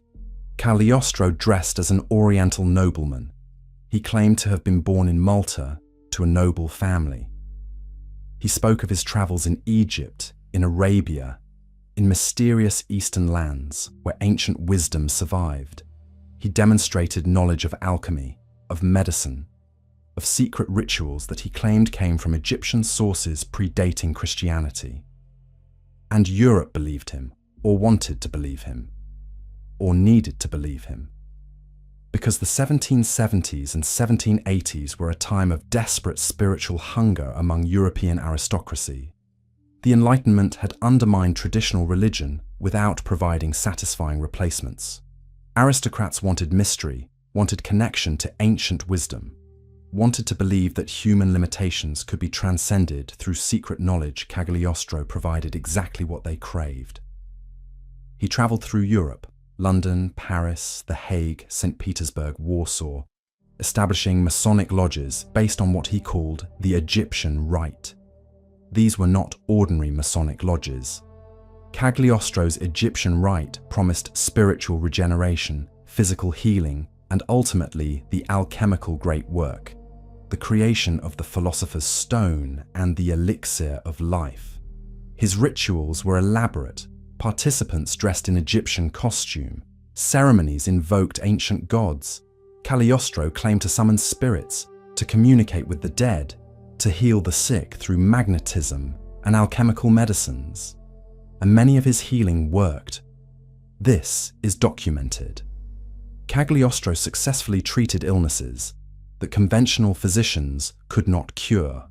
Cagliostro dressed as an Oriental nobleman. He claimed to have been born in Malta to a noble family. He spoke of his travels in Egypt, in Arabia, in mysterious eastern lands where ancient wisdom survived. He demonstrated knowledge of alchemy, of medicine, of secret rituals that he claimed came from Egyptian sources predating Christianity. And Europe believed him, or wanted to believe him, or needed to believe him. Because the 1770s and 1780s were a time of desperate spiritual hunger among European aristocracy. The Enlightenment had undermined traditional religion without providing satisfying replacements. Aristocrats wanted mystery, wanted connection to ancient wisdom, wanted to believe that human limitations could be transcended through secret knowledge. Cagliostro provided exactly what they craved. He traveled through Europe, London, Paris, The Hague, St. Petersburg, Warsaw, establishing Masonic lodges based on what he called the Egyptian rite. These were not ordinary Masonic lodges. Cagliostro's Egyptian rite promised spiritual regeneration, physical healing, and ultimately the alchemical great work, the creation of the philosopher's stone and the elixir of life. His rituals were elaborate. Participants dressed in Egyptian costume. Ceremonies invoked ancient gods. Cagliostro claimed to summon spirits, to communicate with the dead, to heal the sick through magnetism and alchemical medicines. And many of his healing worked. This is documented. Cagliostro successfully treated illnesses that conventional physicians could not cure.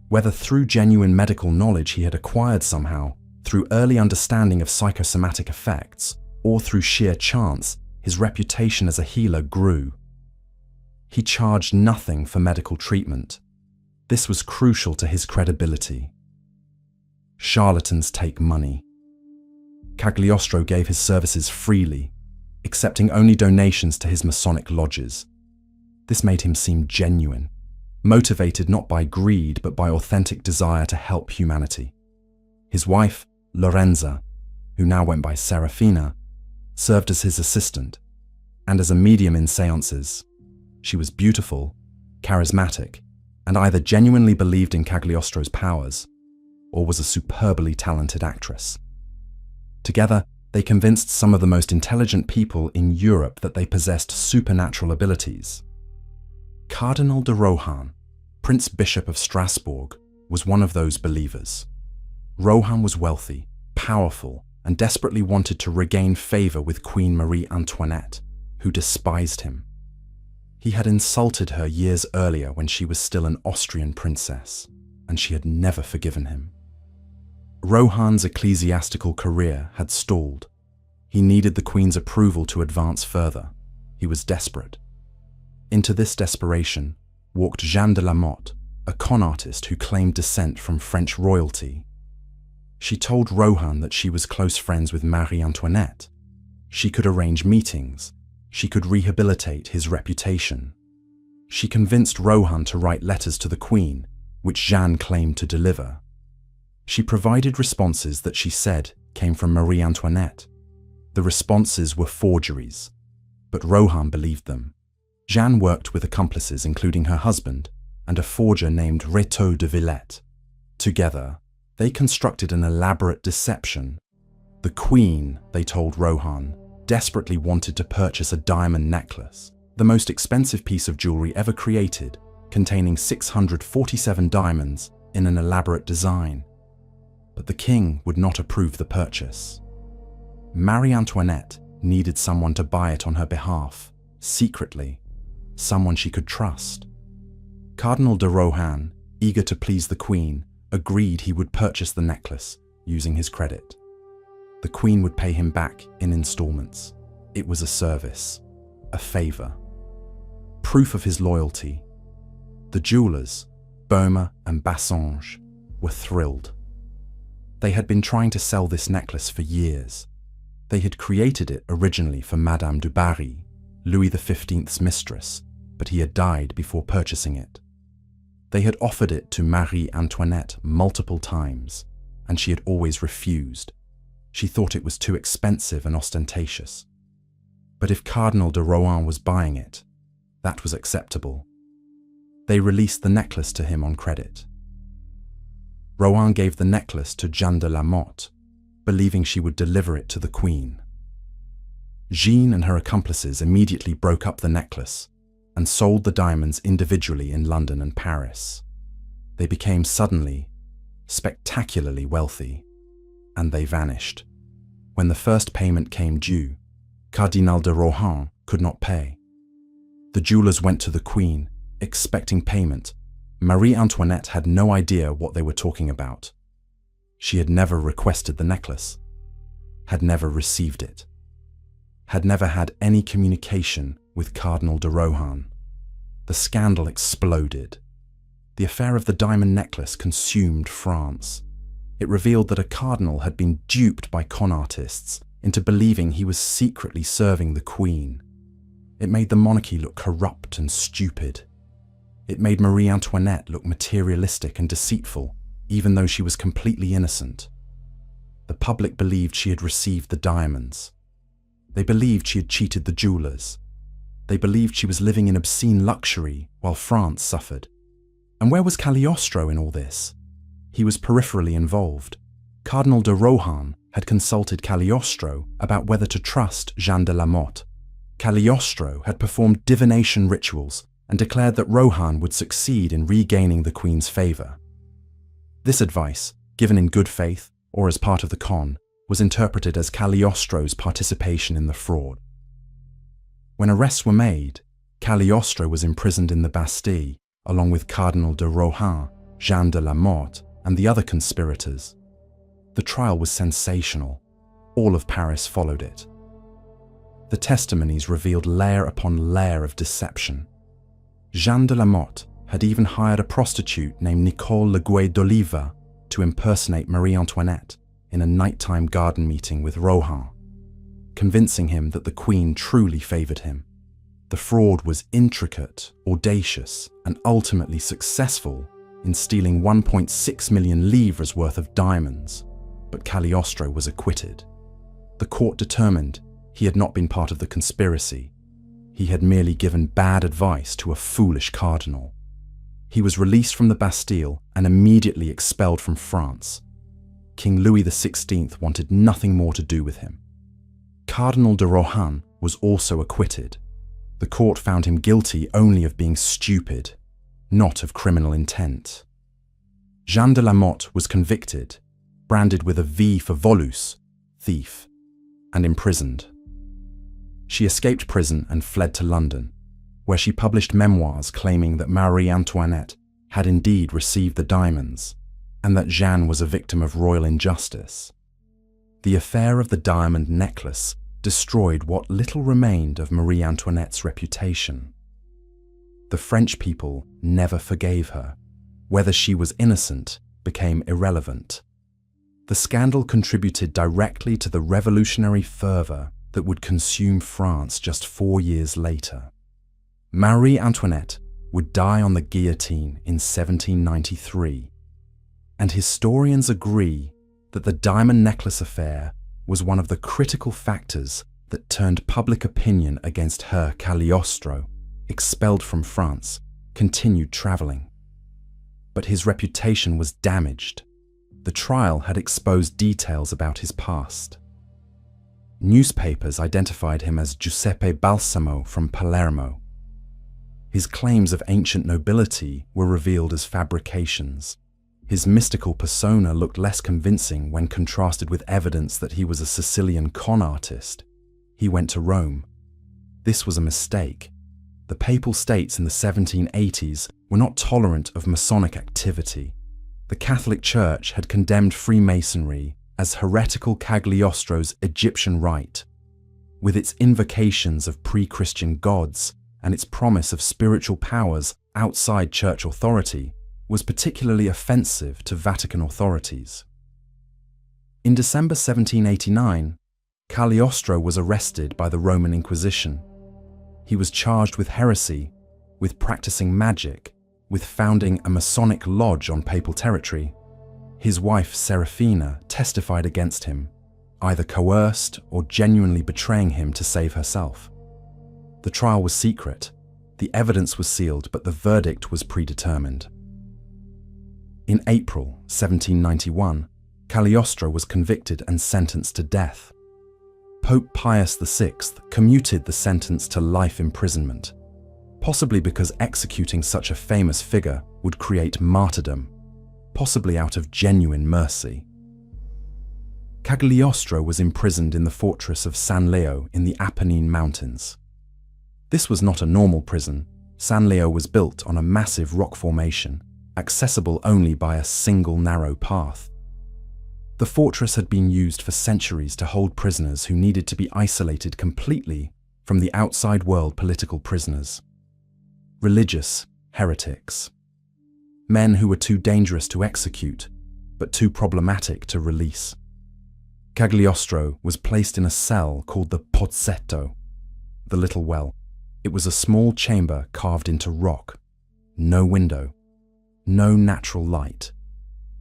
Whether through genuine medical knowledge he had acquired somehow, through early understanding of psychosomatic effects, or through sheer chance, his reputation as a healer grew. He charged nothing for medical treatment. This was crucial to his credibility. Charlatans take money. Cagliostro gave his services freely, accepting only donations to his Masonic lodges. This made him seem genuine, motivated not by greed but by authentic desire to help humanity. His wife, Lorenza, who now went by Serafina, served as his assistant, and as a medium in seances. She was beautiful, charismatic, and either genuinely believed in Cagliostro's powers, or was a superbly talented actress. Together, they convinced some of the most intelligent people in Europe that they possessed supernatural abilities. Cardinal de Rohan, Prince Bishop of Strasbourg, was one of those believers. Rohan was wealthy, powerful, and desperately wanted to regain favor with Queen Marie Antoinette, who despised him. He had insulted her years earlier when she was still an Austrian princess, and she had never forgiven him. Rohan's ecclesiastical career had stalled. He needed the Queen's approval to advance further. He was desperate. Into this desperation walked Jeanne de la Motte, a con artist who claimed descent from French royalty. She told Rohan that she was close friends with Marie Antoinette. She could arrange meetings. She could rehabilitate his reputation. She convinced Rohan to write letters to the Queen, which Jeanne claimed to deliver. She provided responses that she said came from Marie Antoinette. The responses were forgeries, but Rohan believed them. Jeanne worked with accomplices including her husband and a forger named Rétaux de Villette. Together, they constructed an elaborate deception. The Queen, they told Rohan, desperately wanted to purchase a diamond necklace, the most expensive piece of jewelry ever created, containing 647 diamonds in an elaborate design. But the king would not approve the purchase. Marie Antoinette needed someone to buy it on her behalf, secretly, someone she could trust. Cardinal de Rohan, eager to please the Queen, agreed he would purchase the necklace using his credit. The Queen would pay him back in installments. It was a service, a favor, proof of his loyalty. The jewelers, Baume and Bassange, were thrilled. They had been trying to sell this necklace for years. They had created it originally for Madame du Barry, Louis XV's mistress, but he had died before purchasing it. They had offered it to Marie Antoinette multiple times, and she had always refused. She thought it was too expensive and ostentatious. But if Cardinal de Rohan was buying it, that was acceptable. They released the necklace to him on credit. Rohan gave the necklace to Jeanne de la Motte, believing she would deliver it to the Queen. Jeanne and her accomplices immediately broke up the necklace and sold the diamonds individually in London and Paris. They became suddenly, spectacularly wealthy, and they vanished. When the first payment came due, Cardinal de Rohan could not pay. The jewelers went to the Queen, expecting payment. Marie Antoinette had no idea what they were talking about. She had never requested the necklace, had never received it, had never had any communication with Cardinal de Rohan. The scandal exploded. The affair of the diamond necklace consumed France. It revealed that a cardinal had been duped by con artists into believing he was secretly serving the Queen. It made the monarchy look corrupt and stupid. It made Marie Antoinette look materialistic and deceitful, even though she was completely innocent. The public believed she had received the diamonds. They believed she had cheated the jewelers. They believed she was living in obscene luxury while France suffered. And where was Cagliostro in all this? He was peripherally involved. Cardinal de Rohan had consulted Cagliostro about whether to trust Jeanne de la Motte. Cagliostro had performed divination rituals and declared that Rohan would succeed in regaining the Queen's favour. This advice, given in good faith or as part of the con, was interpreted as Cagliostro's participation in the fraud. When arrests were made, Cagliostro was imprisoned in the Bastille, along with Cardinal de Rohan, Jeanne de la Motte, and the other conspirators. The trial was sensational. All of Paris followed it. The testimonies revealed layer upon layer of deception. Jeanne de la Motte had even hired a prostitute named Nicole Leguay d'Oliva to impersonate Marie Antoinette in a nighttime garden meeting with Rohan, convincing him that the Queen truly favoured him. The fraud was intricate, audacious, and ultimately successful in stealing 1.6 million livres worth of diamonds, but Cagliostro was acquitted. The court determined he had not been part of the conspiracy. He had merely given bad advice to a foolish cardinal. He was released from the Bastille and immediately expelled from France. King Louis XVI wanted nothing more to do with him. Cardinal de Rohan was also acquitted. The court found him guilty only of being stupid, not of criminal intent. Jeanne de la Motte was convicted, branded with a V for volus, thief, and imprisoned. She escaped prison and fled to London, where she published memoirs claiming that Marie Antoinette had indeed received the diamonds, and that Jeanne was a victim of royal injustice. The affair of the diamond necklace destroyed what little remained of Marie Antoinette's reputation. The French people never forgave her. Whether she was innocent became irrelevant. The scandal contributed directly to the revolutionary fervour that would consume France just 4 years later. Marie Antoinette would die on the guillotine in 1793, and historians agree that the diamond necklace affair was one of the critical factors that turned public opinion against her. Cagliostro, expelled from France, continued travelling. But his reputation was damaged. The trial had exposed details about his past. Newspapers identified him as Giuseppe Balsamo from Palermo. His claims of ancient nobility were revealed as fabrications. His mystical persona looked less convincing when contrasted with evidence that he was a Sicilian con artist. He went to Rome. This was a mistake. The Papal States in the 1780s were not tolerant of Masonic activity. The Catholic Church had condemned Freemasonry as heretical Cagliostro's Egyptian rite, with its invocations of pre-Christian gods and its promise of spiritual powers outside church authority, was particularly offensive to Vatican authorities. In December 1789, Cagliostro was arrested by the Roman Inquisition. He was charged with heresy, with practicing magic, with founding a Masonic lodge on papal territory. His wife Serafina testified against him, either coerced or genuinely betraying him to save herself. The trial was secret, the evidence was sealed, but the verdict was predetermined. In April 1791, Cagliostro was convicted and sentenced to death. Pope Pius VI commuted the sentence to life imprisonment, possibly because executing such a famous figure would create martyrdom, possibly out of genuine mercy. Cagliostro was imprisoned in the fortress of San Leo in the Apennine Mountains. This was not a normal prison. San Leo was built on a massive rock formation, accessible only by a single narrow path. The fortress had been used for centuries to hold prisoners who needed to be isolated completely from the outside world. Political prisoners, religious heretics, men who were too dangerous to execute, but too problematic to release. Cagliostro was placed in a cell called the pozzetto, the little well. It was a small chamber carved into rock. No window, no natural light.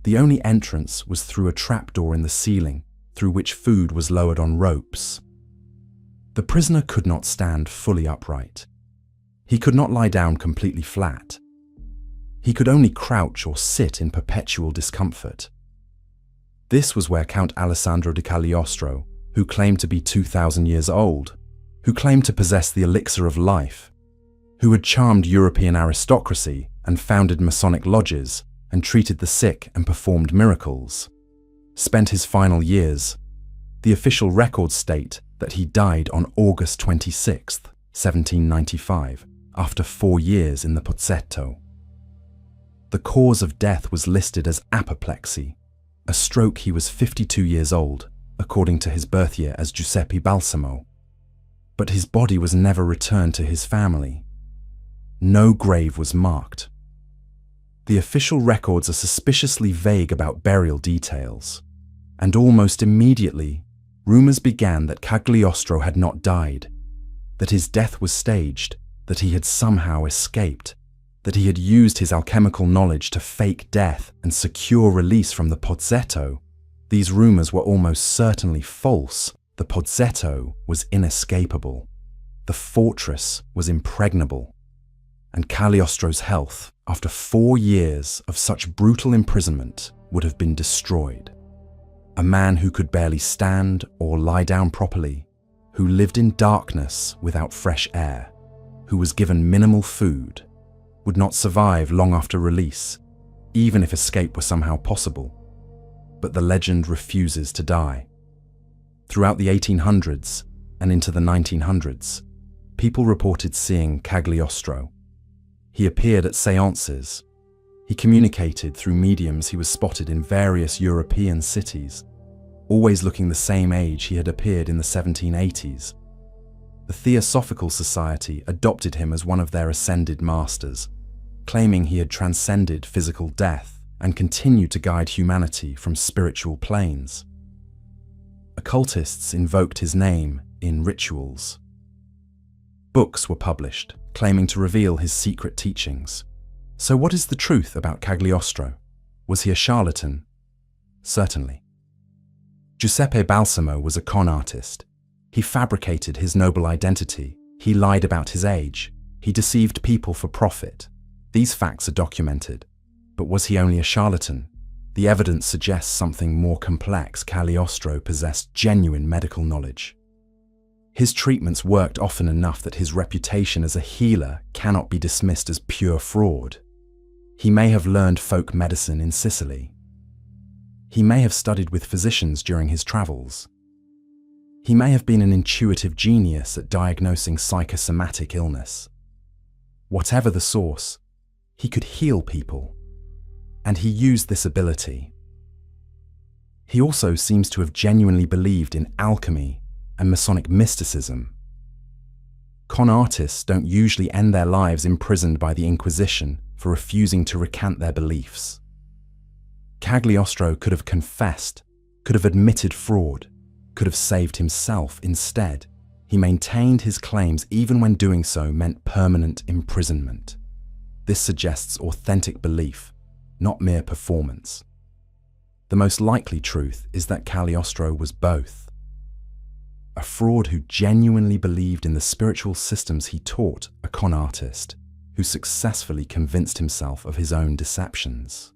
The only entrance was through a trapdoor in the ceiling, through which food was lowered on ropes. The prisoner could not stand fully upright. He could not lie down completely flat. He could only crouch or sit in perpetual discomfort. This was where Count Alessandro di Cagliostro, who claimed to be 2,000 years old, who claimed to possess the elixir of life, who had charmed European aristocracy and founded Masonic lodges and treated the sick and performed miracles, spent his final years. The official records state that he died on August 26, 1795, after 4 years in the pozzetto. The cause of death was listed as apoplexy, a stroke. He was 52 years old, according to his birth year as Giuseppe Balsamo. But his body was never returned to his family. No grave was marked. The official records are suspiciously vague about burial details, and almost immediately, rumors began that Cagliostro had not died, that his death was staged, that he had somehow escaped, that he had used his alchemical knowledge to fake death and secure release from the pozzetto. These rumors were almost certainly false. The pozzetto was inescapable. The fortress was impregnable. And Cagliostro's health, after 4 years of such brutal imprisonment, would have been destroyed. A man who could barely stand or lie down properly, who lived in darkness without fresh air, who was given minimal food, would not survive long after release, even if escape were somehow possible. But the legend refuses to die. Throughout the 1800s and into the 1900s, people reported seeing Cagliostro. He appeared at seances. He communicated through mediums. He was spotted in various European cities, always looking the same age he had appeared in the 1780s. The Theosophical Society adopted him as one of their ascended masters, claiming he had transcended physical death and continued to guide humanity from spiritual planes. Occultists invoked his name in rituals. Books were published, claiming to reveal his secret teachings. So what is the truth about Cagliostro? Was he a charlatan? Certainly. Giuseppe Balsamo was a con artist. He fabricated his noble identity. He lied about his age. He deceived people for profit. These facts are documented. But was he only a charlatan? The evidence suggests something more complex. Cagliostro possessed genuine medical knowledge. His treatments worked often enough that his reputation as a healer cannot be dismissed as pure fraud. He may have learned folk medicine in Sicily. He may have studied with physicians during his travels. He may have been an intuitive genius at diagnosing psychosomatic illness. Whatever the source, he could heal people, and he used this ability. He also seems to have genuinely believed in alchemy and Masonic mysticism. Con artists don't usually end their lives imprisoned by the Inquisition for refusing to recant their beliefs. Cagliostro could have confessed, could have admitted fraud, could have saved himself instead. He maintained his claims even when doing so meant permanent imprisonment. This suggests authentic belief, not mere performance. The most likely truth is that Cagliostro was both. A fraud who genuinely believed in the spiritual systems he taught, a con artist who successfully convinced himself of his own deceptions.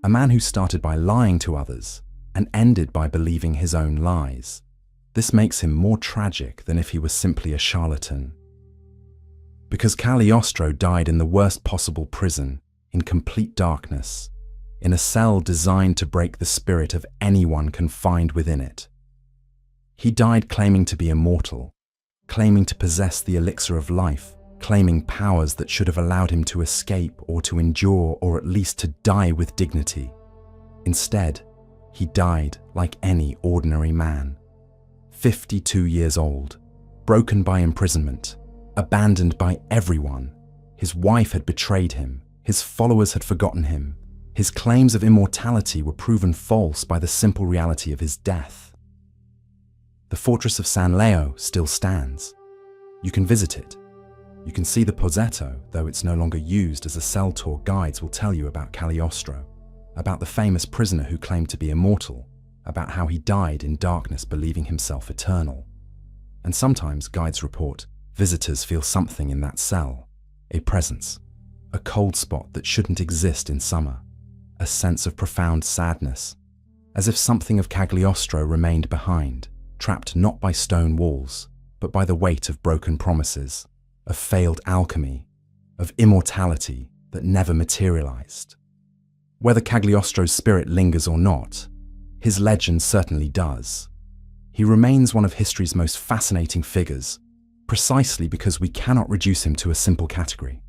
A man who started by lying to others and ended by believing his own lies. This makes him more tragic than if he was simply a charlatan. Because Cagliostro died in the worst possible prison, in complete darkness, in a cell designed to break the spirit of anyone confined within it. He died claiming to be immortal, claiming to possess the elixir of life, claiming powers that should have allowed him to escape or to endure or at least to die with dignity. Instead, he died like any ordinary man. 52 years old, broken by imprisonment, abandoned by everyone. His wife had betrayed him, his followers had forgotten him, his claims of immortality were proven false by the simple reality of his death. The fortress of San Leo still stands. You can visit it. You can see the Pozzetto, though it's no longer used as a cell tour. Guides will tell you about Cagliostro, about the famous prisoner who claimed to be immortal, about how he died in darkness believing himself eternal. And sometimes guides report visitors feel something in that cell, a presence, a cold spot that shouldn't exist in summer, a sense of profound sadness, as if something of Cagliostro remained behind, trapped not by stone walls, but by the weight of broken promises, of failed alchemy, of immortality that never materialized. Whether Cagliostro's spirit lingers or not, his legend certainly does. He remains one of history's most fascinating figures, precisely because we cannot reduce him to a simple category.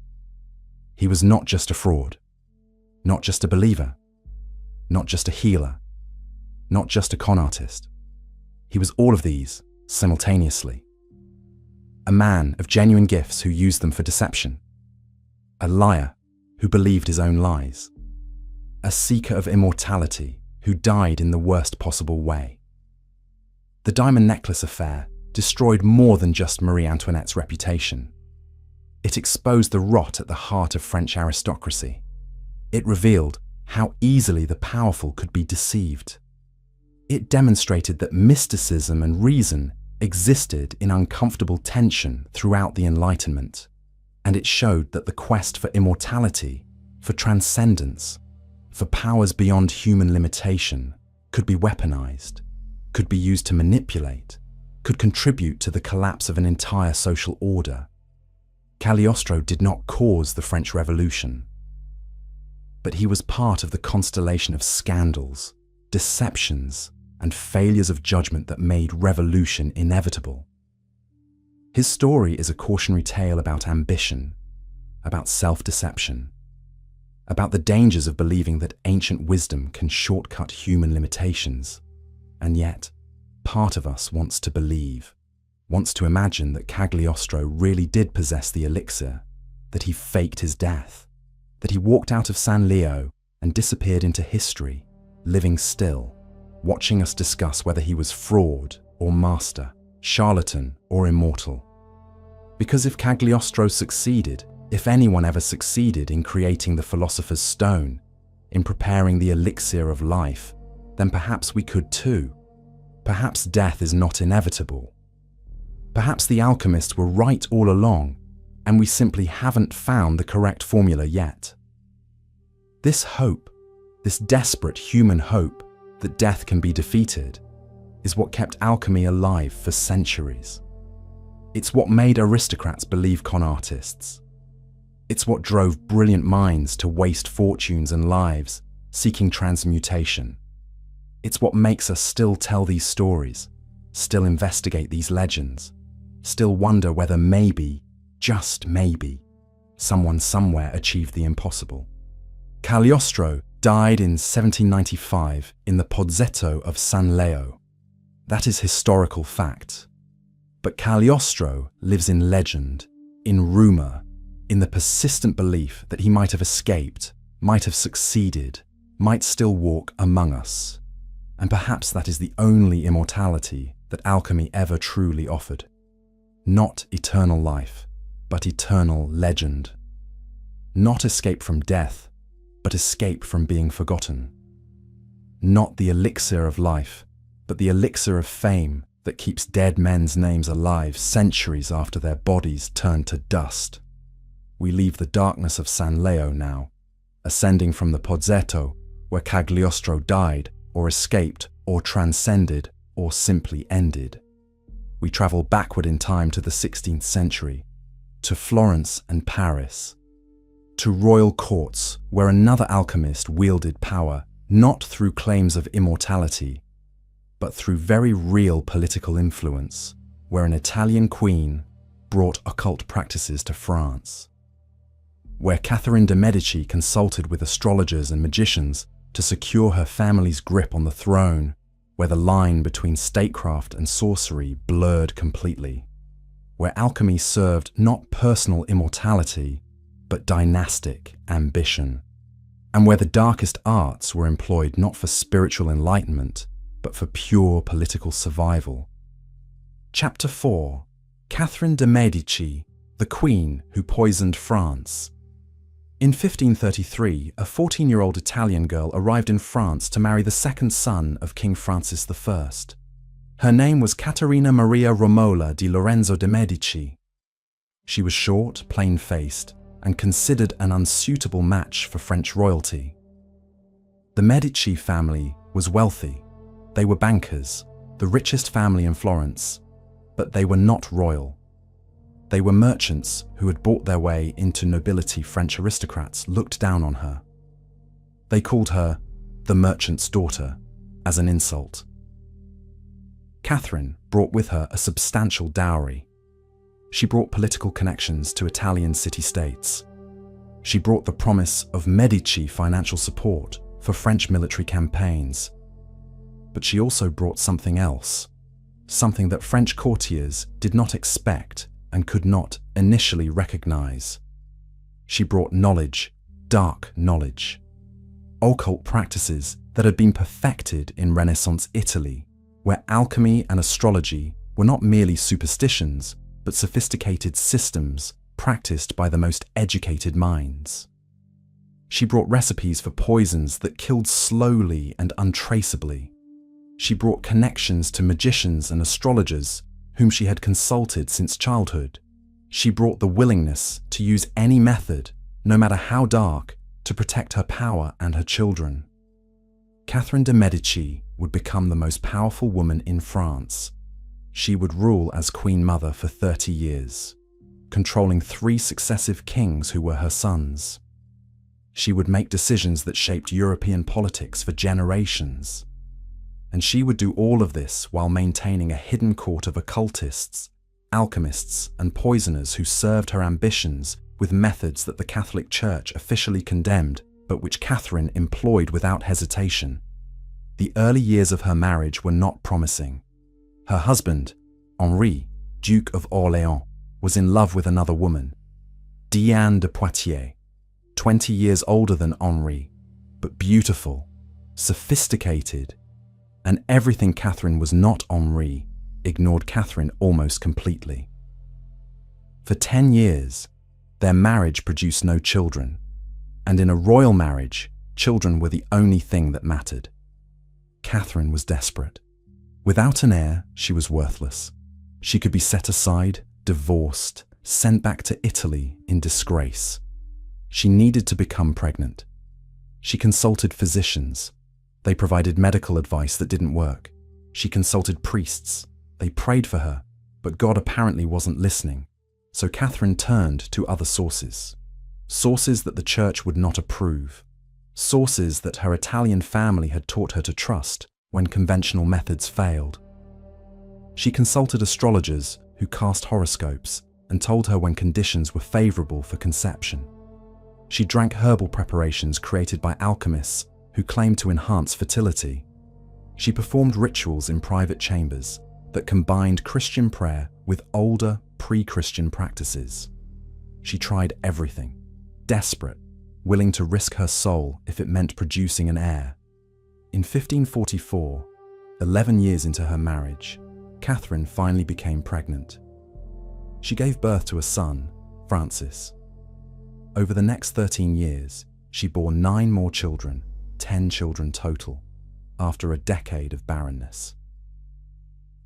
He was not just a fraud, not just a believer, not just a healer, not just a con artist. He was all of these simultaneously. A man of genuine gifts who used them for deception, a liar who believed his own lies, a seeker of immortality who died in the worst possible way. The diamond necklace affair destroyed more than just Marie Antoinette's reputation. It exposed the rot at the heart of French aristocracy. It revealed how easily the powerful could be deceived. It demonstrated that mysticism and reason existed in uncomfortable tension throughout the Enlightenment, and it showed that the quest for immortality, for transcendence, for powers beyond human limitation could be weaponized, could be used to manipulate, could contribute to the collapse of an entire social order. Cagliostro did not cause the French Revolution, but he was part of the constellation of scandals, deceptions, and failures of judgment that made revolution inevitable. His story is a cautionary tale about ambition, about self-deception, about the dangers of believing that ancient wisdom can shortcut human limitations. And yet, part of us wants to believe, wants to imagine that Cagliostro really did possess the elixir, that he faked his death, that he walked out of San Leo and disappeared into history, living still, watching us discuss whether he was fraud or master, charlatan or immortal. Because if Cagliostro succeeded, if anyone ever succeeded in creating the philosopher's stone, in preparing the elixir of life, then perhaps we could too. Perhaps death is not inevitable. Perhaps the alchemists were right all along, and we simply haven't found the correct formula yet. This hope, this desperate human hope that death can be defeated, is what kept alchemy alive for centuries. It's what made aristocrats believe con artists. It's what drove brilliant minds to waste fortunes and lives seeking transmutation. It's what makes us still tell these stories, still investigate these legends, still wonder whether maybe, just maybe, someone somewhere achieved the impossible. Cagliostro died in 1795 in the Pozzetto of San Leo. That is historical fact. But Cagliostro lives in legend, in rumor, in the persistent belief that he might have escaped, might have succeeded, might still walk among us. And perhaps that is the only immortality that alchemy ever truly offered. Not eternal life, but eternal legend. Not escape from death, but escape from being forgotten. Not the elixir of life, but the elixir of fame that keeps dead men's names alive centuries after their bodies turn to dust. We leave the darkness of San Leo now, ascending from the Pozzetto, where Cagliostro died, or escaped, or transcended, or simply ended. We travel backward in time to the 16th century, to Florence and Paris, to royal courts where another alchemist wielded power not through claims of immortality, but through very real political influence, where an Italian queen brought occult practices to France, where Catherine de' Medici consulted with astrologers and magicians to secure her family's grip on the throne, where the line between statecraft and sorcery blurred completely, where alchemy served not personal immortality, but dynastic ambition, and where the darkest arts were employed not for spiritual enlightenment, but for pure political survival. Chapter 4. Catherine de' Medici, the Queen who poisoned France. In 1533, a 14-year-old Italian girl arrived in France to marry the second son of King Francis I. Her name was Caterina Maria Romola di Lorenzo de' Medici. She was short, plain-faced, and considered an unsuitable match for French royalty. The Medici family was wealthy. They were bankers, the richest family in Florence, but they were not royal. They were merchants who had bought their way into nobility. French aristocrats looked down on her. They called her the merchant's daughter as an insult. Catherine brought with her a substantial dowry. She brought political connections to Italian city-states. She brought the promise of Medici financial support for French military campaigns. But she also brought something else, something that French courtiers did not expect and could not initially recognize. She brought knowledge, dark knowledge, occult practices that had been perfected in Renaissance Italy, where alchemy and astrology were not merely superstitions, but sophisticated systems practiced by the most educated minds. She brought recipes for poisons that killed slowly and untraceably. She brought connections to magicians and astrologers whom she had consulted since childhood. She brought the willingness to use any method, no matter how dark, to protect her power and her children. Catherine de' Medici would become the most powerful woman in France. She would rule as Queen Mother for 30 years, controlling 3 successive kings who were her sons. She would make decisions that shaped European politics for generations. And she would do all of this while maintaining a hidden court of occultists, alchemists, and poisoners who served her ambitions with methods that the Catholic Church officially condemned, but which Catherine employed without hesitation. The early years of her marriage were not promising. Her husband, Henri, Duke of Orléans, was in love with another woman, Diane de Poitiers, 20 years older than Henri, but beautiful, sophisticated, and everything Catherine was not Henri ignored Catherine almost completely. For 10 years, their marriage produced no children, and in a royal marriage, children were the only thing that mattered. Catherine was desperate. Without an heir, she was worthless. She could be set aside, divorced, sent back to Italy in disgrace. She needed to become pregnant. She consulted physicians. They provided medical advice that didn't work. She consulted priests. They prayed for her, but God apparently wasn't listening. So Catherine turned to other sources. Sources that the church would not approve. Sources that her Italian family had taught her to trust when conventional methods failed. She consulted astrologers who cast horoscopes and told her when conditions were favorable for conception. She drank herbal preparations created by alchemists who claimed to enhance fertility. She performed rituals in private chambers that combined Christian prayer with older, pre-Christian practices. She tried everything, desperate, willing to risk her soul if it meant producing an heir. In 1544, 11 years into her marriage, Catherine finally became pregnant. She gave birth to a son, Francis. Over the next 13 years, she bore 9 more children, 10 children total, after a decade of barrenness.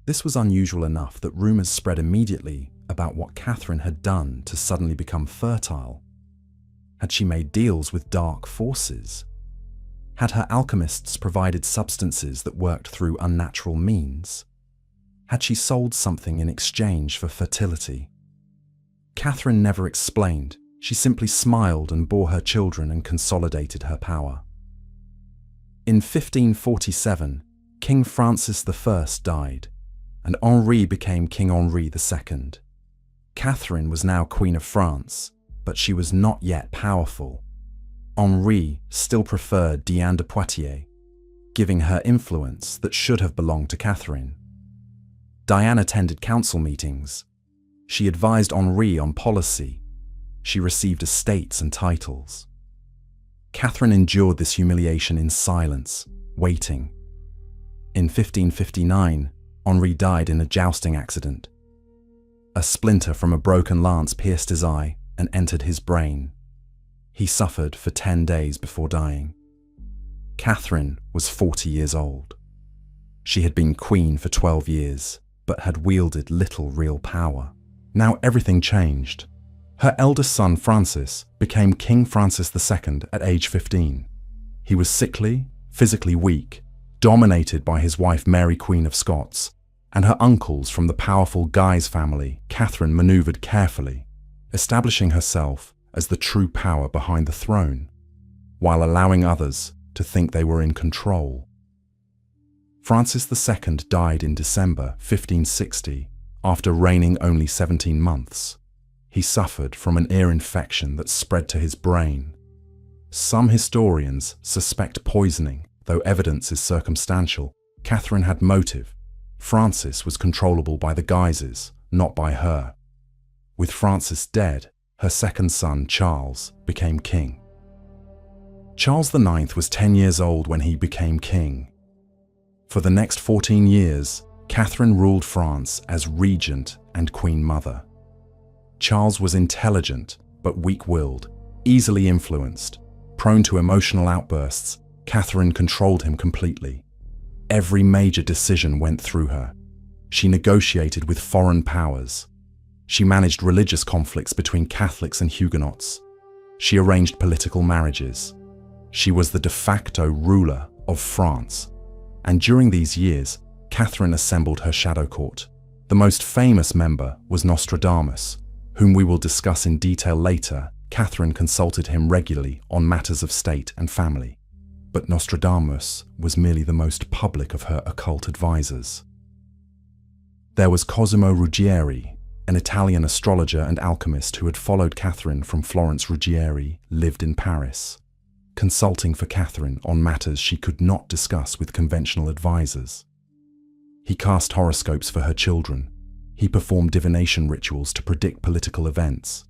This was unusual enough that rumors spread immediately about what Catherine had done to suddenly become fertile. Had she made deals with dark forces? Had her alchemists provided substances that worked through unnatural means? Had she sold something in exchange for fertility? Catherine never explained. She simply smiled and bore her children and consolidated her power. In 1547, King Francis I died, and Henri became King Henri II. Catherine was now Queen of France, but she was not yet powerful. Henri still preferred Diane de Poitiers, giving her influence that should have belonged to Catherine. Diane attended council meetings. She advised Henri on policy. She received estates and titles. Catherine endured this humiliation in silence, waiting. In 1559, Henri died in a jousting accident. A splinter from a broken lance pierced his eye and entered his brain. He suffered for 10 days before dying. Catherine was 40 years old. She had been queen for 12 years, but had wielded little real power. Now everything changed. Her eldest son, Francis, became King Francis II at age 15. He was sickly, physically weak, dominated by his wife Mary, Queen of Scots, and her uncles from the powerful Guise family. Catherine maneuvered carefully, establishing herself as the true power behind the throne, while allowing others to think they were in control. Francis II died in December 1560 after reigning only 17 months. He suffered from an ear infection that spread to his brain. Some historians suspect poisoning, though evidence is circumstantial. Catherine had motive. Francis was controllable by the Guises, not by her. With Francis dead, her second son, Charles, became king. Charles IX was 10 years old when he became king. For the next 14 years, Catherine ruled France as regent and queen mother. Charles was intelligent but weak-willed, easily influenced, prone to emotional outbursts. Catherine controlled him completely. Every major decision went through her. She negotiated with foreign powers. She managed religious conflicts between Catholics and Huguenots. She arranged political marriages. She was the de facto ruler of France. And during these years, Catherine assembled her shadow court. The most famous member was Nostradamus, whom we will discuss in detail later. Catherine consulted him regularly on matters of state and family. But Nostradamus was merely the most public of her occult advisors. There was Cosimo Ruggieri, an Italian astrologer and alchemist who had followed Catherine from Florence. Ruggieri lived in Paris, consulting for Catherine on matters she could not discuss with conventional advisors. He cast horoscopes for her children. He performed divination rituals to predict political events.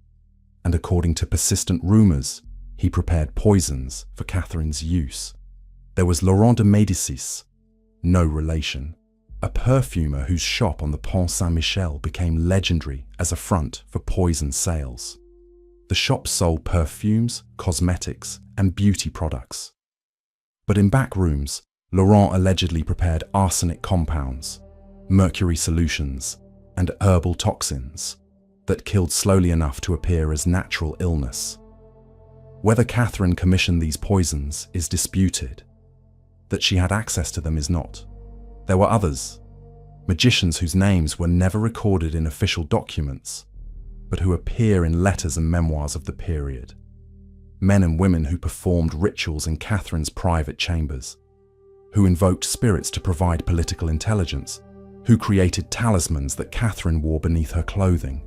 And according to persistent rumors, he prepared poisons for Catherine's use. There was Laurent de Médicis, no relation, a perfumer whose shop on the Pont Saint-Michel became legendary as a front for poison sales. The shop sold perfumes, cosmetics, and beauty products. But in back rooms, Laurent allegedly prepared arsenic compounds, mercury solutions, and herbal toxins that killed slowly enough to appear as natural illness. Whether Catherine commissioned these poisons is disputed. That she had access to them is not. There were others, magicians whose names were never recorded in official documents, but who appear in letters and memoirs of the period. Men and women who performed rituals in Catherine's private chambers, who invoked spirits to provide political intelligence, who created talismans that Catherine wore beneath her clothing,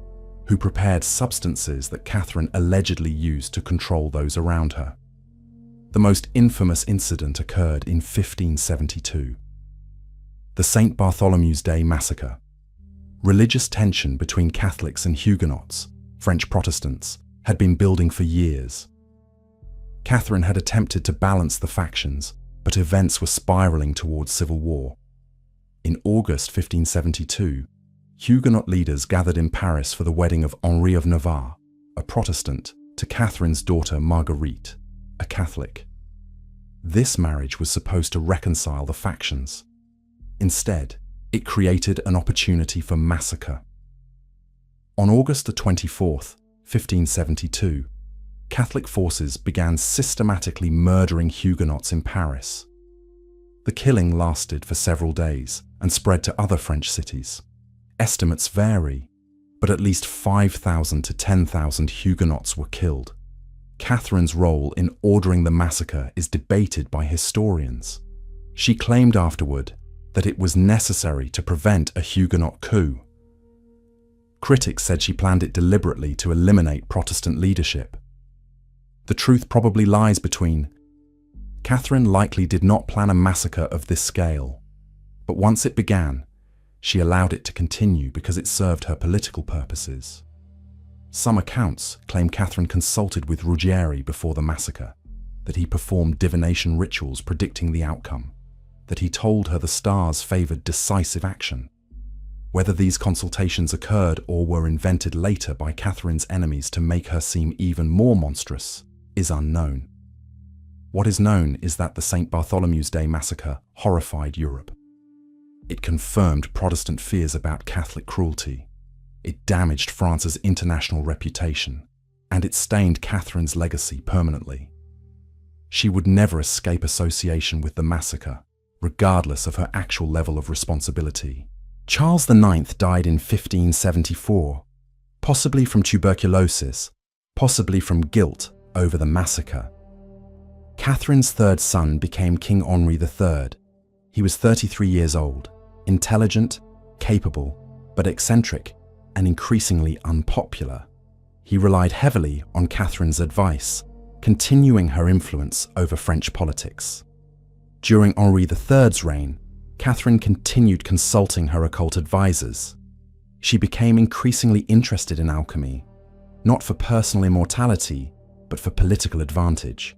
who prepared substances that Catherine allegedly used to control those around her. The most infamous incident occurred in 1572. The St. Bartholomew's Day massacre. Religious tension between Catholics and Huguenots, French Protestants, had been building for years. Catherine had attempted to balance the factions, but events were spiraling towards civil war. In August 1572, Huguenot leaders gathered in Paris for the wedding of Henri of Navarre, a Protestant, to Catherine's daughter Marguerite, a Catholic. This marriage was supposed to reconcile the factions. Instead, it created an opportunity for massacre. On August 24th, 1572, Catholic forces began systematically murdering Huguenots in Paris. The killing lasted for several days and spread to other French cities. Estimates vary, but at least 5,000 to 10,000 Huguenots were killed. Catherine's role in ordering the massacre is debated by historians. She claimed afterward that it was necessary to prevent a Huguenot coup. Critics said she planned it deliberately to eliminate Protestant leadership. The truth probably lies between. Catherine likely did not plan a massacre of this scale, but once it began, she allowed it to continue because it served her political purposes. Some accounts claim Catherine consulted with Ruggieri before the massacre, that he performed divination rituals predicting the outcome, that he told her the stars favored decisive action. Whether these consultations occurred or were invented later by Catherine's enemies to make her seem even more monstrous is unknown. What is known is that the St. Bartholomew's Day massacre horrified Europe. It confirmed Protestant fears about Catholic cruelty. It damaged France's international reputation, and it stained Catherine's legacy permanently. She would never escape association with the massacre, regardless of her actual level of responsibility. Charles IX died in 1574, possibly from tuberculosis, possibly from guilt over the massacre. Catherine's third son became King Henri III. He was 33 years old, intelligent, capable, but eccentric and increasingly unpopular. He relied heavily on Catherine's advice, continuing her influence over French politics. During Henri III's reign, Catherine continued consulting her occult advisors. She became increasingly interested in alchemy, not for personal immortality, but for political advantage.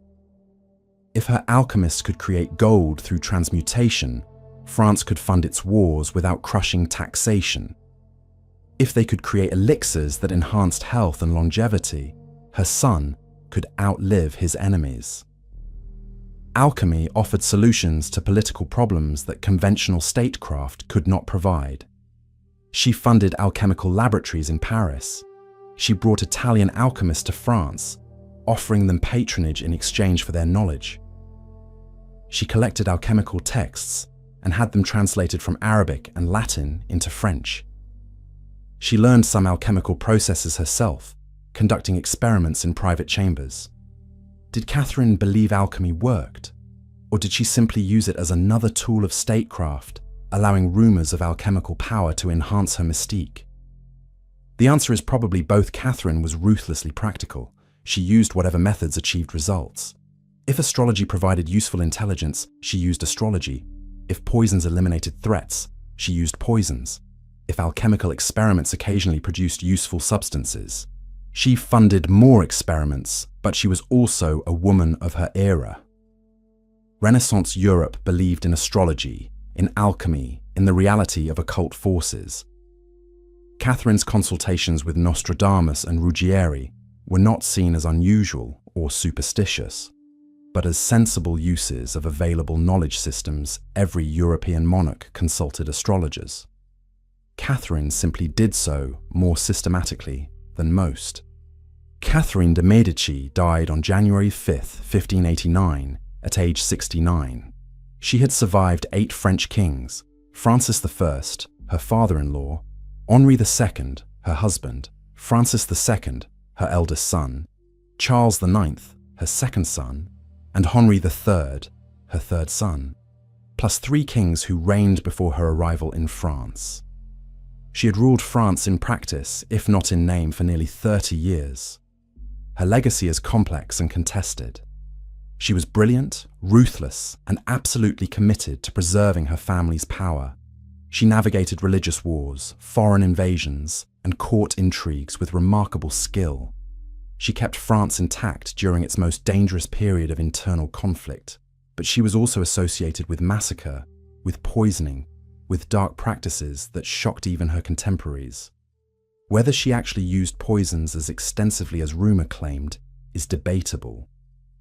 If her alchemists could create gold through transmutation, France could fund its wars without crushing taxation. If they could create elixirs that enhanced health and longevity, her son could outlive his enemies. Alchemy offered solutions to political problems that conventional statecraft could not provide. She funded alchemical laboratories in Paris. She brought Italian alchemists to France, offering them patronage in exchange for their knowledge. She collected alchemical texts and had them translated from Arabic and Latin into French. She learned some alchemical processes herself, conducting experiments in private chambers. Did Catherine believe alchemy worked? Or did she simply use it as another tool of statecraft, allowing rumors of alchemical power to enhance her mystique? The answer is probably both. Catherine was ruthlessly practical. She used whatever methods achieved results. If astrology provided useful intelligence, she used astrology. If poisons eliminated threats, she used poisons. If alchemical experiments occasionally produced useful substances, she funded more experiments, but she was also a woman of her era. Renaissance Europe believed in astrology, in alchemy, in the reality of occult forces. Catherine's consultations with Nostradamus and Ruggieri were not seen as unusual or superstitious, but as sensible uses of available knowledge systems. Every European monarch consulted astrologers. Catherine simply did so more systematically than most. Catherine de' Medici died on January 5, 1589, at age 69. She had survived 8 French kings: Francis I, her father-in-law; Henri II, her husband; Francis II, her eldest son; Charles IX, her second son; and Henri III, her third son, plus 3 kings who reigned before her arrival in France. She had ruled France in practice, if not in name, for nearly 30 years. Her legacy is complex and contested. She was brilliant, ruthless, and absolutely committed to preserving her family's power. She navigated religious wars, foreign invasions, and court intrigues with remarkable skill. She kept France intact during its most dangerous period of internal conflict, but she was also associated with massacre, with poisoning, with dark practices that shocked even her contemporaries. Whether she actually used poisons as extensively as rumor claimed is debatable.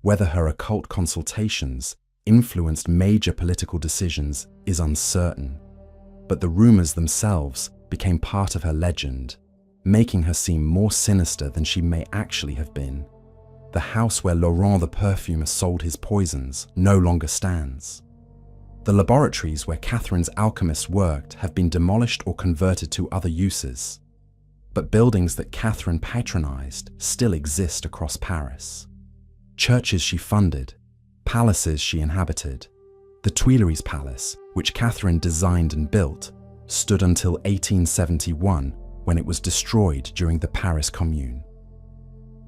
Whether her occult consultations influenced major political decisions is uncertain. But the rumors themselves became part of her legend, making her seem more sinister than she may actually have been. The house where Laurent the perfumer sold his poisons no longer stands. The laboratories where Catherine's alchemists worked have been demolished or converted to other uses. But buildings that Catherine patronized still exist across Paris. Churches she funded, palaces she inhabited, The Tuileries Palace, which Catherine designed and built, stood until 1871 when it was destroyed during the Paris Commune.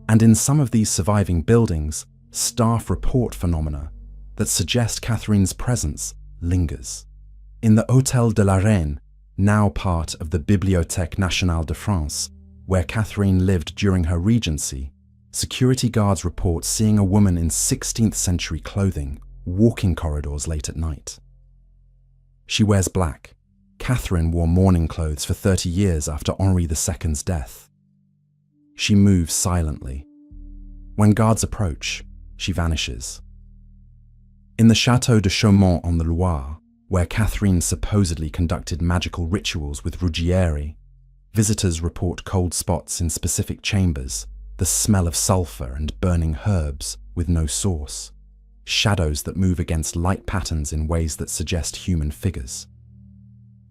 And in some of these surviving buildings, staff report phenomena that suggest Catherine's presence lingers. In the Hôtel de la Reine, now part of the Bibliothèque Nationale de France, where Catherine lived during her regency, security guards report seeing a woman in 16th century clothing walking corridors late at night. She wears black. Catherine wore mourning clothes for 30 years after Henri II's death. She moves silently. When guards approach, she vanishes. In the Château de Chaumont-on-the-Loire, where Catherine supposedly conducted magical rituals with Ruggieri, visitors report cold spots in specific chambers, the smell of sulfur and burning herbs with no source, shadows that move against light patterns in ways that suggest human figures.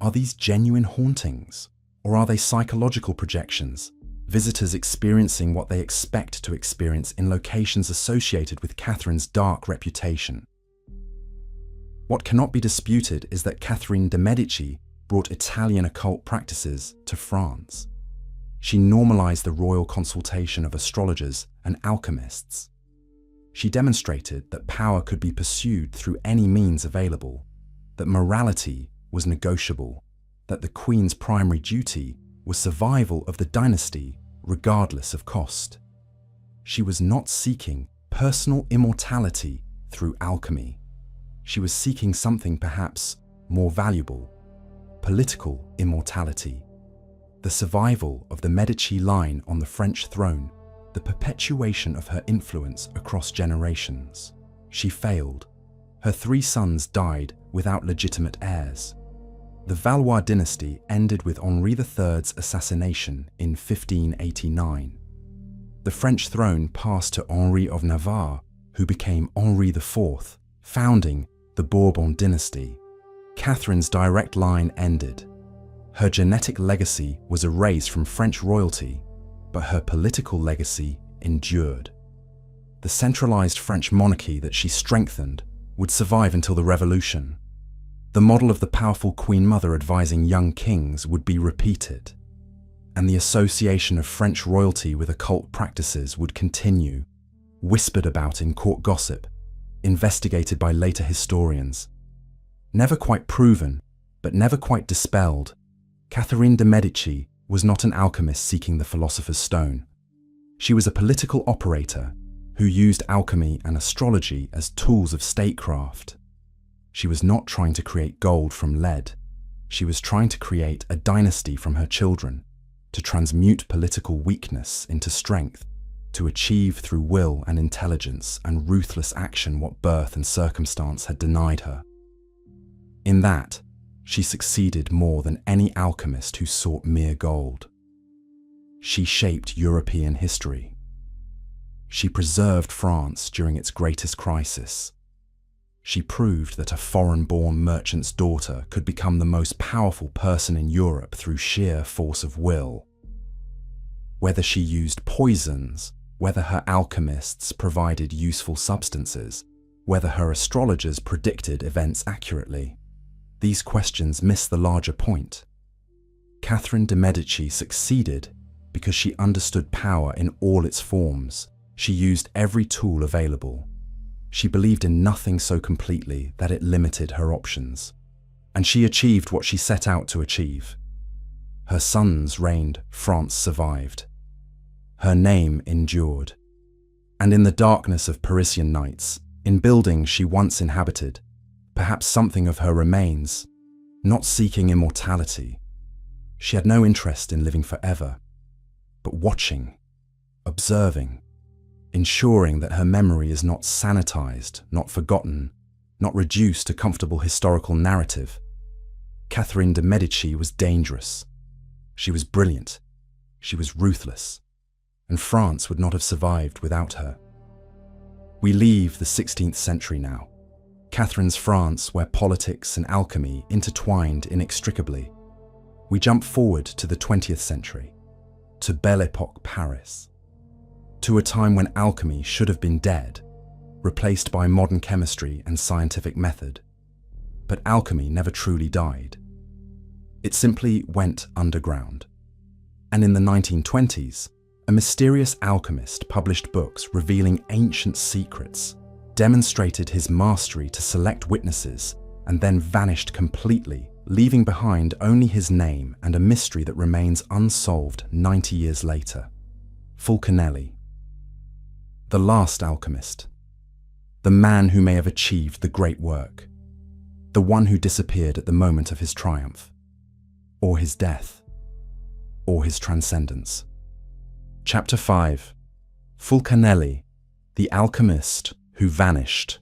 Are these genuine hauntings, or are they psychological projections, visitors experiencing what they expect to experience in locations associated with Catherine's dark reputation? What cannot be disputed is that Catherine de' Medici brought Italian occult practices to France. She normalized the royal consultation of astrologers and alchemists. She demonstrated that power could be pursued through any means available, that morality was negotiable, that the Queen's primary duty was survival of the dynasty regardless of cost. She was not seeking personal immortality through alchemy. She was seeking something perhaps more valuable: political immortality, the survival of the Medici line on the French throne, the perpetuation of her influence across generations. She failed. Her 3 sons died without legitimate heirs. The Valois dynasty ended with Henri III's assassination in 1589. The French throne passed to Henri of Navarre, who became Henri IV, founding the Bourbon dynasty. Catherine's direct line ended. Her genetic legacy was erased from French royalty, but her political legacy endured. The centralized French monarchy that she strengthened would survive until the Revolution. The model of the powerful Queen Mother advising young kings would be repeated, and the association of French royalty with occult practices would continue, whispered about in court gossip, investigated by later historians. Never quite proven, but never quite dispelled, Catherine de' Medici was not an alchemist seeking the philosopher's stone. She was a political operator who used alchemy and astrology as tools of statecraft. She was not trying to create gold from lead. She was trying to create a dynasty from her children, to transmute political weakness into strength, to achieve through will and intelligence and ruthless action what birth and circumstance had denied her. In that, she succeeded more than any alchemist who sought mere gold. She shaped European history. She preserved France during its greatest crisis. She proved that a foreign-born merchant's daughter could become the most powerful person in Europe through sheer force of will. Whether she used poisons, whether her alchemists provided useful substances, whether her astrologers predicted events accurately, these questions miss the larger point. Catherine de' Medici succeeded because she understood power in all its forms. She used every tool available. She believed in nothing so completely that it limited her options. And she achieved what she set out to achieve. Her sons reigned, France survived. Her name endured. And in the darkness of Parisian nights, in buildings she once inhabited, perhaps something of her remains, not seeking immortality. She had no interest in living forever, but watching, observing, ensuring that her memory is not sanitized, not forgotten, not reduced to comfortable historical narrative. Catherine de' Medici was dangerous. She was brilliant. She was ruthless. And France would not have survived without her. We leave the 16th century now. Catherine's France, where politics and alchemy intertwined inextricably. We jump forward to the 20th century, to Belle Époque Paris, to a time when alchemy should have been dead, replaced by modern chemistry and scientific method. But alchemy never truly died. It simply went underground. And in the 1920s, a mysterious alchemist published books revealing ancient secrets, demonstrated his mastery to select witnesses, and then vanished completely, leaving behind only his name and a mystery that remains unsolved 90 years later. Fulcanelli. The last alchemist. The man who may have achieved the great work. The one who disappeared at the moment of his triumph. Or his death. Or his transcendence. Chapter 5. Fulcanelli, the alchemist who vanished.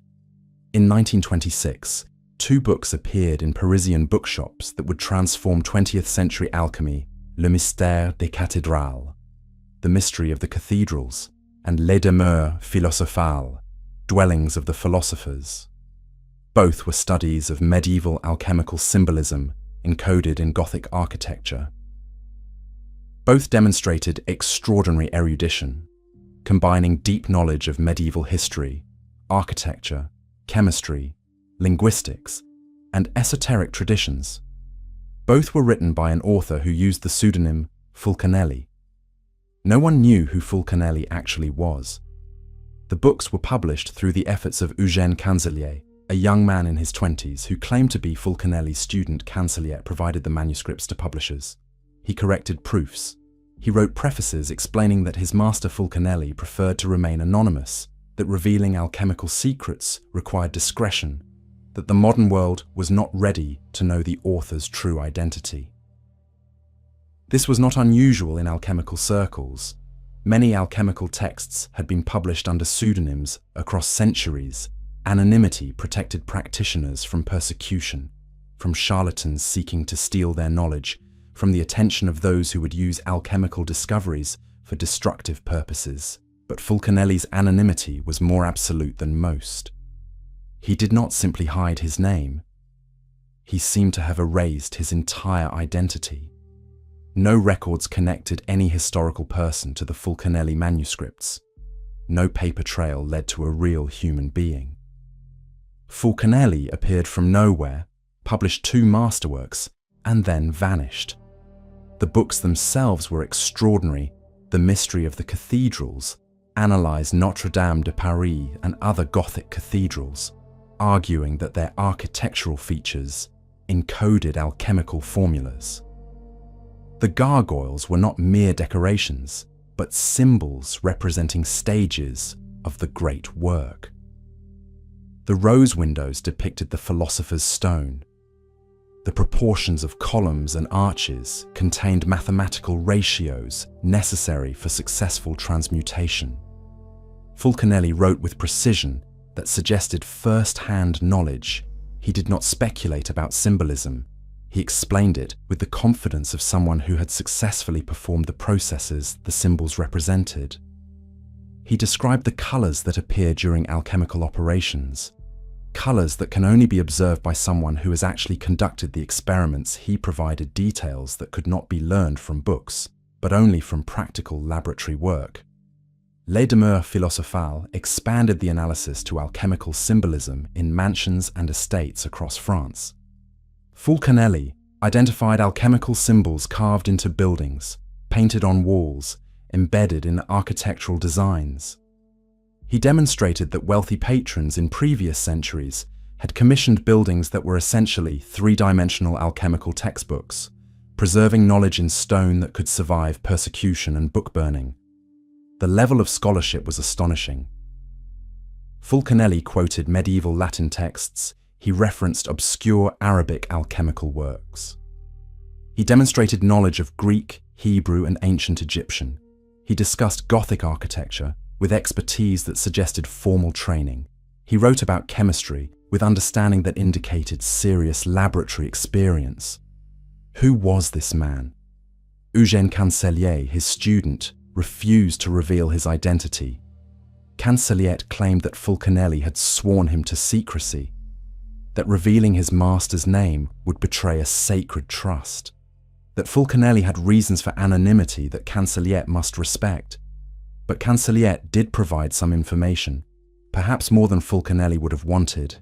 In 1926, 2 books appeared in Parisian bookshops that would transform 20th century alchemy: Le Mystère des Cathédrales, The Mystery of the Cathedrals, and Les Demeures Philosophales, Dwellings of the Philosophers. Both were studies of medieval alchemical symbolism encoded in Gothic architecture. Both demonstrated extraordinary erudition, combining deep knowledge of medieval history, architecture, chemistry, linguistics, and esoteric traditions. Both were written by an author who used the pseudonym Fulcanelli. No one knew who Fulcanelli actually was. The books were published through the efforts of Eugène Cancellier, a young man in his 20s who claimed to be Fulcanelli's student. Cancellier provided the manuscripts to publishers. He corrected proofs. He wrote prefaces explaining that his master Fulcanelli preferred to remain anonymous, that revealing alchemical secrets required discretion, that the modern world was not ready to know the author's true identity. This was not unusual in alchemical circles. Many alchemical texts had been published under pseudonyms across centuries. Anonymity protected practitioners from persecution, from charlatans seeking to steal their knowledge, from the attention of those who would use alchemical discoveries for destructive purposes. But Fulcanelli's anonymity was more absolute than most. He did not simply hide his name. He seemed to have erased his entire identity. No records connected any historical person to the Fulcanelli manuscripts. No paper trail led to a real human being. Fulcanelli appeared from nowhere, published 2 masterworks, and then vanished. The books themselves were extraordinary. The Mystery of the Cathedrals analysed Notre Dame de Paris and other Gothic cathedrals, arguing that their architectural features encoded alchemical formulas. The gargoyles were not mere decorations, but symbols representing stages of the great work. The rose windows depicted the philosopher's stone. The proportions of columns and arches contained mathematical ratios necessary for successful transmutation. Fulcanelli wrote with precision that suggested first-hand knowledge. He did not speculate about symbolism. He explained it with the confidence of someone who had successfully performed the processes the symbols represented. He described the colors that appear during alchemical operations, colors that can only be observed by someone who has actually conducted the experiments. He provided details that could not be learned from books, but only from practical laboratory work. Les Demeures Philosophales expanded the analysis to alchemical symbolism in mansions and estates across France. Fulcanelli identified alchemical symbols carved into buildings, painted on walls, embedded in architectural designs. He demonstrated that wealthy patrons in previous centuries had commissioned buildings that were essentially 3-dimensional alchemical textbooks, preserving knowledge in stone that could survive persecution and book burning. The level of scholarship was astonishing. Fulcanelli quoted medieval Latin texts. He referenced obscure Arabic alchemical works. He demonstrated knowledge of Greek, Hebrew, and ancient Egyptian. He discussed Gothic architecture with expertise that suggested formal training. He wrote about chemistry with understanding that indicated serious laboratory experience. Who was this man? Eugène Cancellier, his student, refused to reveal his identity. Cancellier claimed that Fulcanelli had sworn him to secrecy, that revealing his master's name would betray a sacred trust, that Fulcanelli had reasons for anonymity that Cancellier must respect. But Cancellier did provide some information, perhaps more than Fulcanelli would have wanted.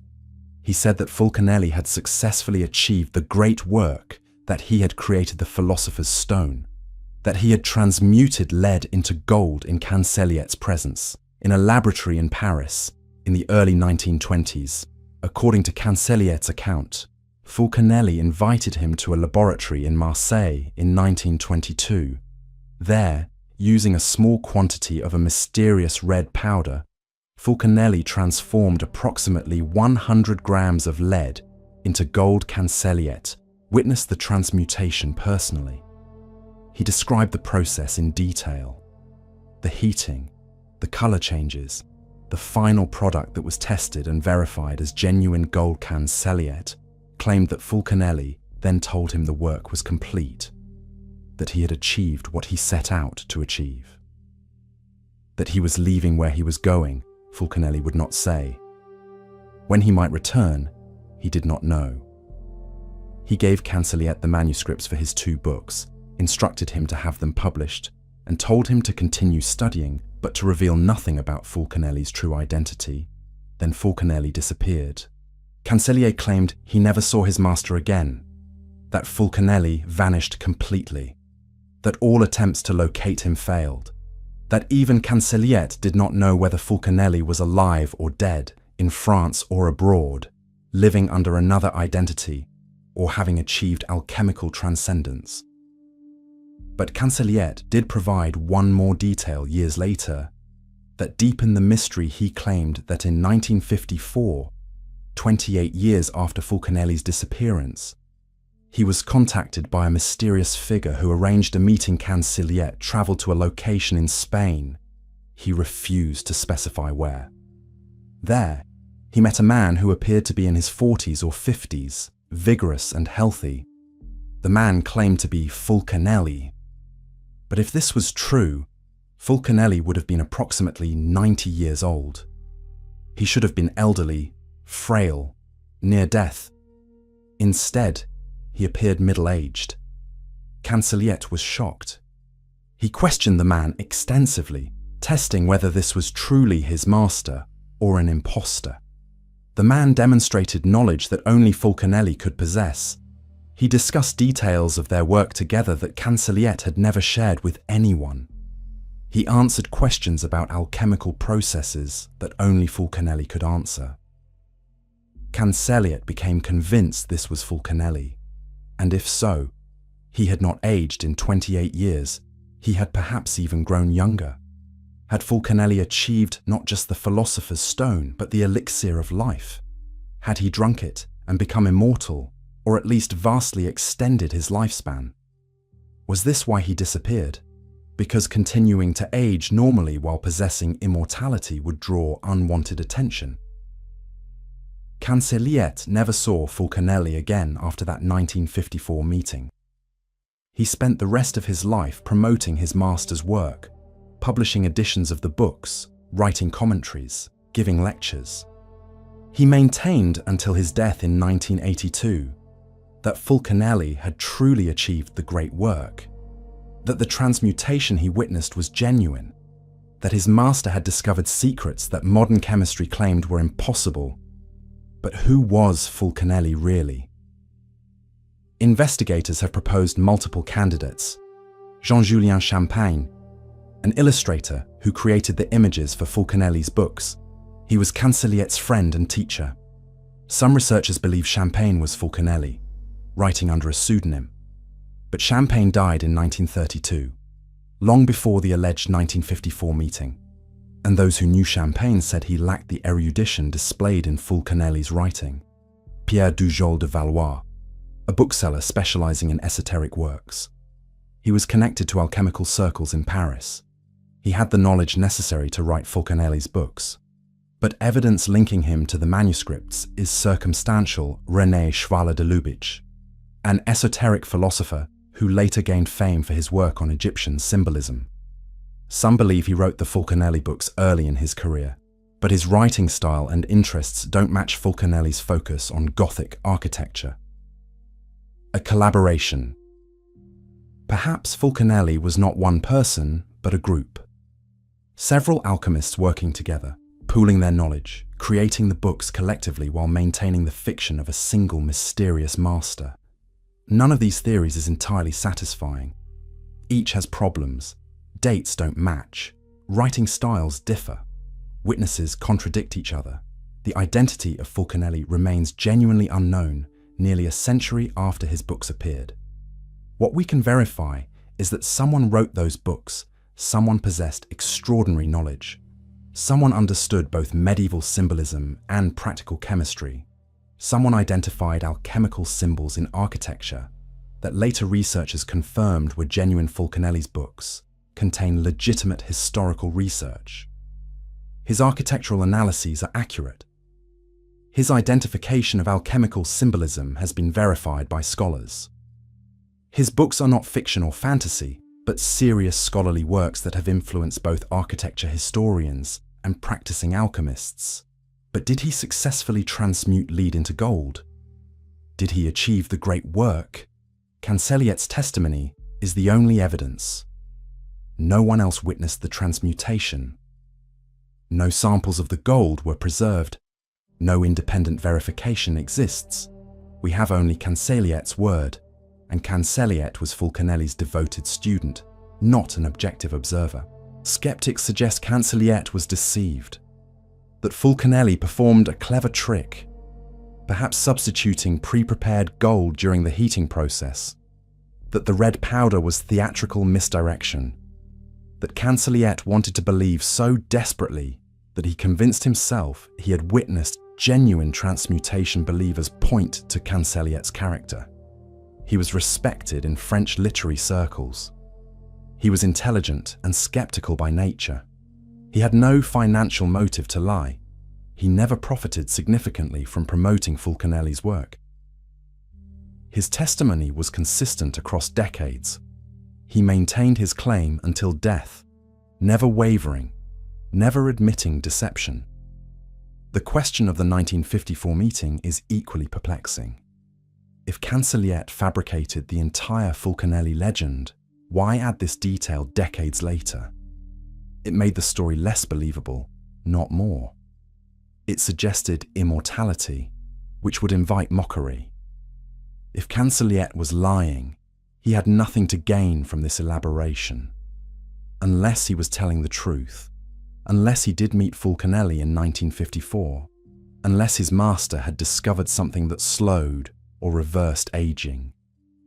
He said that Fulcanelli had successfully achieved the great work that he had created the philosopher's stone, that he had transmuted lead into gold in Cancelliet's presence, in a laboratory in Paris, in the early 1920s. According to Cancelliet's account, Fulcanelli invited him to a laboratory in Marseille in 1922. There, using a small quantity of a mysterious red powder, Fulcanelli transformed approximately 100 grams of lead into gold. Cancelliet witnessed the transmutation personally. He described the process in detail. The heating, the color changes, the final product that was tested and verified as genuine gold. Cancelliet claimed that Fulcanelli then told him the work was complete, that he had achieved what he set out to achieve. That he was leaving where he was going, Fulcanelli would not say. When he might return, he did not know. He gave Cancelliet the manuscripts for his 2 books, instructed him to have them published, and told him to continue studying, but to reveal nothing about Fulcanelli's true identity. Then Fulcanelli disappeared. Cancelliet claimed he never saw his master again, that Fulcanelli vanished completely, that all attempts to locate him failed, that even Cancelliet did not know whether Fulcanelli was alive or dead, in France or abroad, living under another identity, or having achieved alchemical transcendence. But Cancelliet did provide one more detail years later, that deepened the mystery. He claimed that in 1954, 28 years after Fulcanelli's disappearance, he was contacted by a mysterious figure who arranged a meeting. Cancelliet traveled to a location in Spain. He refused to specify where. There, he met a man who appeared to be in his 40s or 50s, vigorous and healthy. The man claimed to be Fulcanelli. But if this was true, Fulcanelli would have been approximately 90 years old. He should have been elderly, frail, near death. Instead, he appeared middle-aged. Cancelliet was shocked. He questioned the man extensively, testing whether this was truly his master or an imposter. The man demonstrated knowledge that only Fulcanelli could possess. He discussed details of their work together that Cancelliet had never shared with anyone. He answered questions about alchemical processes that only Fulcanelli could answer. Cancelliet became convinced this was Fulcanelli, and if so, he had not aged in 28 years, he had perhaps even grown younger. Had Fulcanelli achieved not just the philosopher's stone, but the elixir of life? Had he drunk it and become immortal, or at least vastly extended his lifespan? Was this why he disappeared? Because continuing to age normally while possessing immortality would draw unwanted attention? Cancelliet never saw Fulcanelli again after that 1954 meeting. He spent the rest of his life promoting his master's work, publishing editions of the books, writing commentaries, giving lectures. He maintained until his death in 1982 that Fulcanelli had truly achieved the great work, that the transmutation he witnessed was genuine, that his master had discovered secrets that modern chemistry claimed were impossible. But who was Fulcanelli really? Investigators have proposed multiple candidates. Jean-Julien Champagne, an illustrator who created the images for Fulcanelli's books. He was Cancelliet's friend and teacher. Some researchers believe Champagne was Fulcanelli, writing under a pseudonym. But Champagne died in 1932, long before the alleged 1954 meeting. And those who knew Champagne said he lacked the erudition displayed in Fulcanelli's writing. Pierre Dujol de Valois, a bookseller specializing in esoteric works. He was connected to alchemical circles in Paris. He had the knowledge necessary to write Fulcanelli's books. But evidence linking him to the manuscripts is circumstantial. René Schwaller de Lubitsch, an esoteric philosopher who later gained fame for his work on Egyptian symbolism. Some believe he wrote the Fulcanelli books early in his career, but his writing style and interests don't match Fulcanelli's focus on Gothic architecture. A collaboration. Perhaps Fulcanelli was not one person, but a group. Several alchemists working together, pooling their knowledge, creating the books collectively while maintaining the fiction of a single mysterious master. None of these theories is entirely satisfying. Each has problems. Dates don't match. Writing styles differ. Witnesses contradict each other. The identity of Fulcanelli remains genuinely unknown nearly a century after his books appeared. What we can verify is that someone wrote those books, someone possessed extraordinary knowledge. Someone understood both medieval symbolism and practical chemistry. Someone identified alchemical symbols in architecture that later researchers confirmed were genuine. Fulcanelli's books contain legitimate historical research. His architectural analyses are accurate. His identification of alchemical symbolism has been verified by scholars. His books are not fiction or fantasy, but serious scholarly works that have influenced both architecture historians and practicing alchemists. But did he successfully transmute lead into gold? Did he achieve the great work? Cancelliet's testimony is the only evidence. No one else witnessed the transmutation. No samples of the gold were preserved. No independent verification exists. We have only Cancelliet's word, and Cancelliet was Fulcanelli's devoted student, not an objective observer. Skeptics suggest Cancelliet was deceived, that Fulcanelli performed a clever trick, perhaps substituting pre-prepared gold during the heating process, that the red powder was theatrical misdirection, that Cancelliet wanted to believe so desperately that he convinced himself he had witnessed genuine transmutation. Believers point to Cancelliet's character. He was respected in French literary circles. He was intelligent and skeptical by nature. He had no financial motive to lie. He never profited significantly from promoting Fulcanelli's work. His testimony was consistent across decades. He maintained his claim until death, never wavering, never admitting deception. The question of the 1954 meeting is equally perplexing. If Cancelliet fabricated the entire Fulcanelli legend, why add this detail decades later? It made the story less believable, not more. It suggested immortality, which would invite mockery. If Cancelliet was lying, he had nothing to gain from this elaboration. Unless he was telling the truth, unless he did meet Fulcanelli in 1954, unless his master had discovered something that slowed or reversed aging,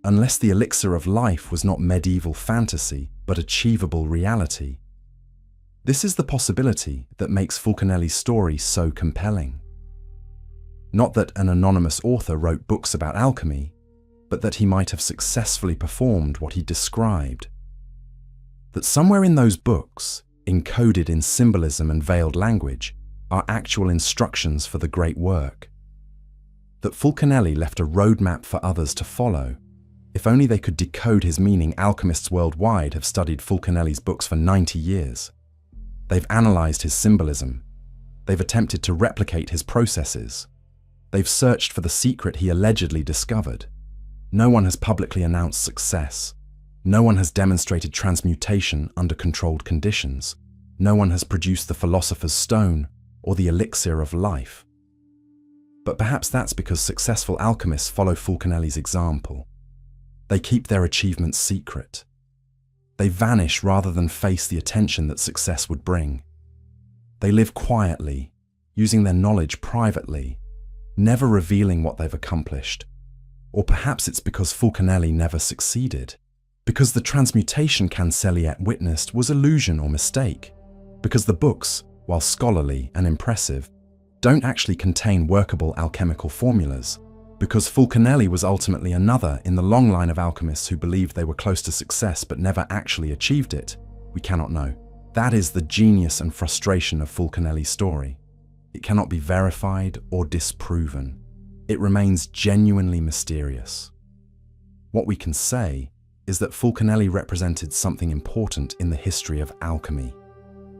unless the elixir of life was not medieval fantasy but achievable reality. This is the possibility that makes Fulcanelli's story so compelling. Not that an anonymous author wrote books about alchemy, but that he might have successfully performed what he described. That somewhere in those books, encoded in symbolism and veiled language, are actual instructions for the great work. That Fulcanelli left a roadmap for others to follow. If only they could decode his meaning. Alchemists worldwide have studied Fulcanelli's books for 90 years. They've analyzed his symbolism. They've attempted to replicate his processes. They've searched for the secret he allegedly discovered. No one has publicly announced success. No one has demonstrated transmutation under controlled conditions. No one has produced the philosopher's stone or the elixir of life. But perhaps that's because successful alchemists follow Fulcanelli's example. They keep their achievements secret. They vanish rather than face the attention that success would bring. They live quietly, using their knowledge privately, never revealing what they've accomplished. Or perhaps it's because Fulcanelli never succeeded. Because the transmutation Cancelliet witnessed was illusion or mistake. Because the books, while scholarly and impressive, don't actually contain workable alchemical formulas. Because Fulcanelli was ultimately another in the long line of alchemists who believed they were close to success but never actually achieved it. We cannot know. That is the genius and frustration of Fulcanelli's story. It cannot be verified or disproven. It remains genuinely mysterious. What we can say is that Fulcanelli represented something important in the history of alchemy.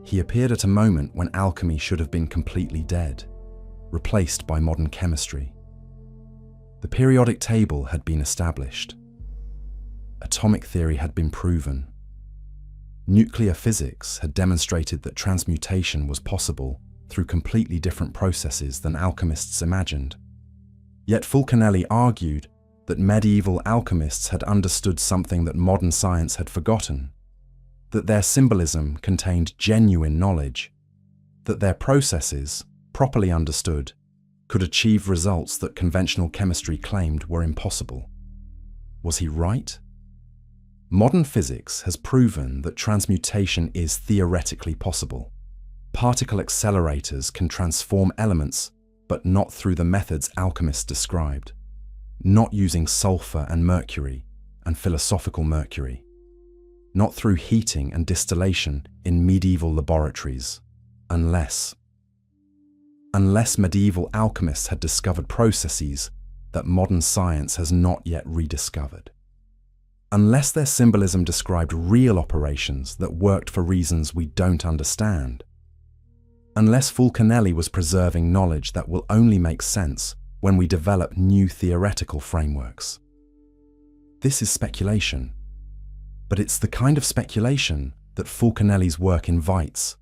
He appeared at a moment when alchemy should have been completely dead, replaced by modern chemistry. The periodic table had been established. Atomic theory had been proven. Nuclear physics had demonstrated that transmutation was possible through completely different processes than alchemists imagined. Yet Fulcanelli argued that medieval alchemists had understood something that modern science had forgotten, that their symbolism contained genuine knowledge, that their processes, properly understood, could achieve results that conventional chemistry claimed were impossible. Was he right? Modern physics has proven that transmutation is theoretically possible. Particle accelerators can transform elements, but not through the methods alchemists described, not using sulfur and mercury and philosophical mercury, not through heating and distillation in medieval laboratories, unless medieval alchemists had discovered processes that modern science has not yet rediscovered. Unless their symbolism described real operations that worked for reasons we don't understand. Unless Fulcanelli was preserving knowledge that will only make sense when we develop new theoretical frameworks. This is speculation, but it's the kind of speculation that Fulcanelli's work invites.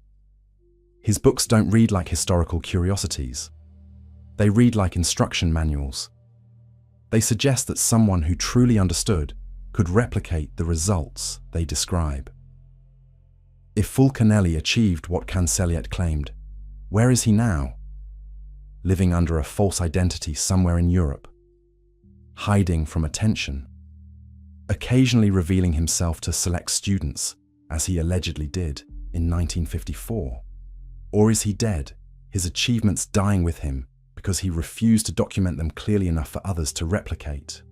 His books don't read like historical curiosities. They read like instruction manuals. They suggest that someone who truly understood could replicate the results they describe. If Fulcanelli achieved what Cancelliet claimed, where is he now? Living under a false identity somewhere in Europe, hiding from attention, occasionally revealing himself to select students, as he allegedly did in 1954. Or is he dead, his achievements dying with him because he refused to document them clearly enough for others to replicate?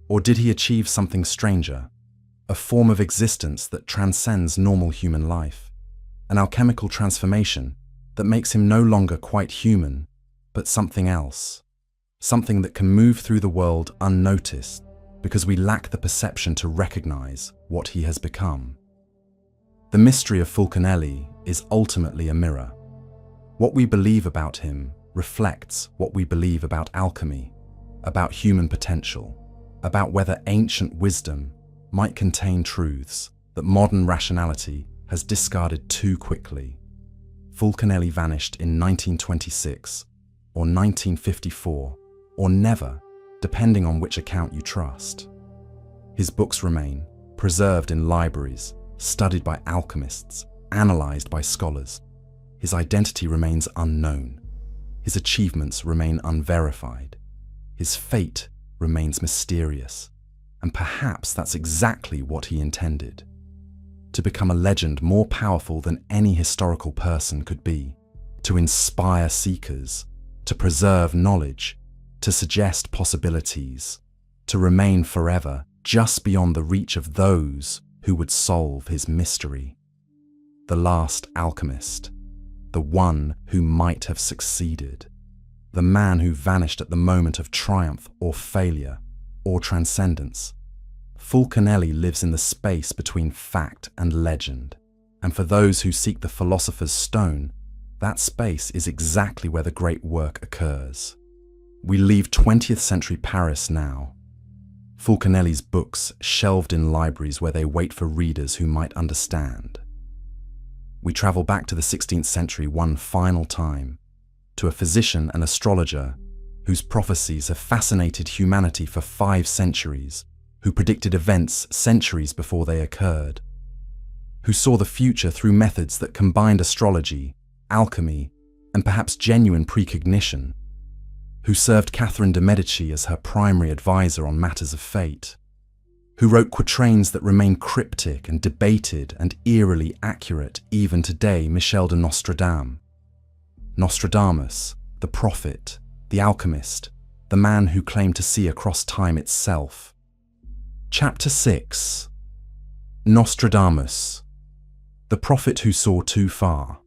Or did he achieve something stranger, a form of existence that transcends normal human life, an alchemical transformation that makes him no longer quite human, but something else, something that can move through the world unnoticed because we lack the perception to recognize what he has become? The mystery of Fulcanelli is ultimately a mirror. What we believe about him reflects what we believe about alchemy, about human potential, about whether ancient wisdom might contain truths that modern rationality has discarded too quickly. Fulcanelli vanished in 1926, or 1954, or never, depending on which account you trust. His books remain, preserved in libraries, studied by alchemists, analyzed by scholars. His identity remains unknown. His achievements remain unverified. His fate remains mysterious. And perhaps that's exactly what he intended. To become a legend more powerful than any historical person could be, to inspire seekers, to preserve knowledge, to suggest possibilities, to remain forever just beyond the reach of those who would solve his mystery. The last alchemist, the one who might have succeeded, the man who vanished at the moment of triumph or failure or transcendence. Fulcanelli lives in the space between fact and legend, and for those who seek the philosopher's stone, that space is exactly where the great work occurs. We leave 20th century Paris now. Fulcanelli's books shelved in libraries where they wait for readers who might understand. We travel back to the 16th century one final time, to a physician and astrologer whose prophecies have fascinated humanity for 5 centuries, who predicted events centuries before they occurred, who saw the future through methods that combined astrology, alchemy, and perhaps genuine precognition, who served Catherine de' Medici as her primary advisor on matters of fate, who wrote quatrains that remain cryptic and debated and eerily accurate even today. Michel de Nostradamus. Nostradamus, the prophet, the alchemist, the man who claimed to see across time itself. Chapter 6. Nostradamus, the prophet who saw too far.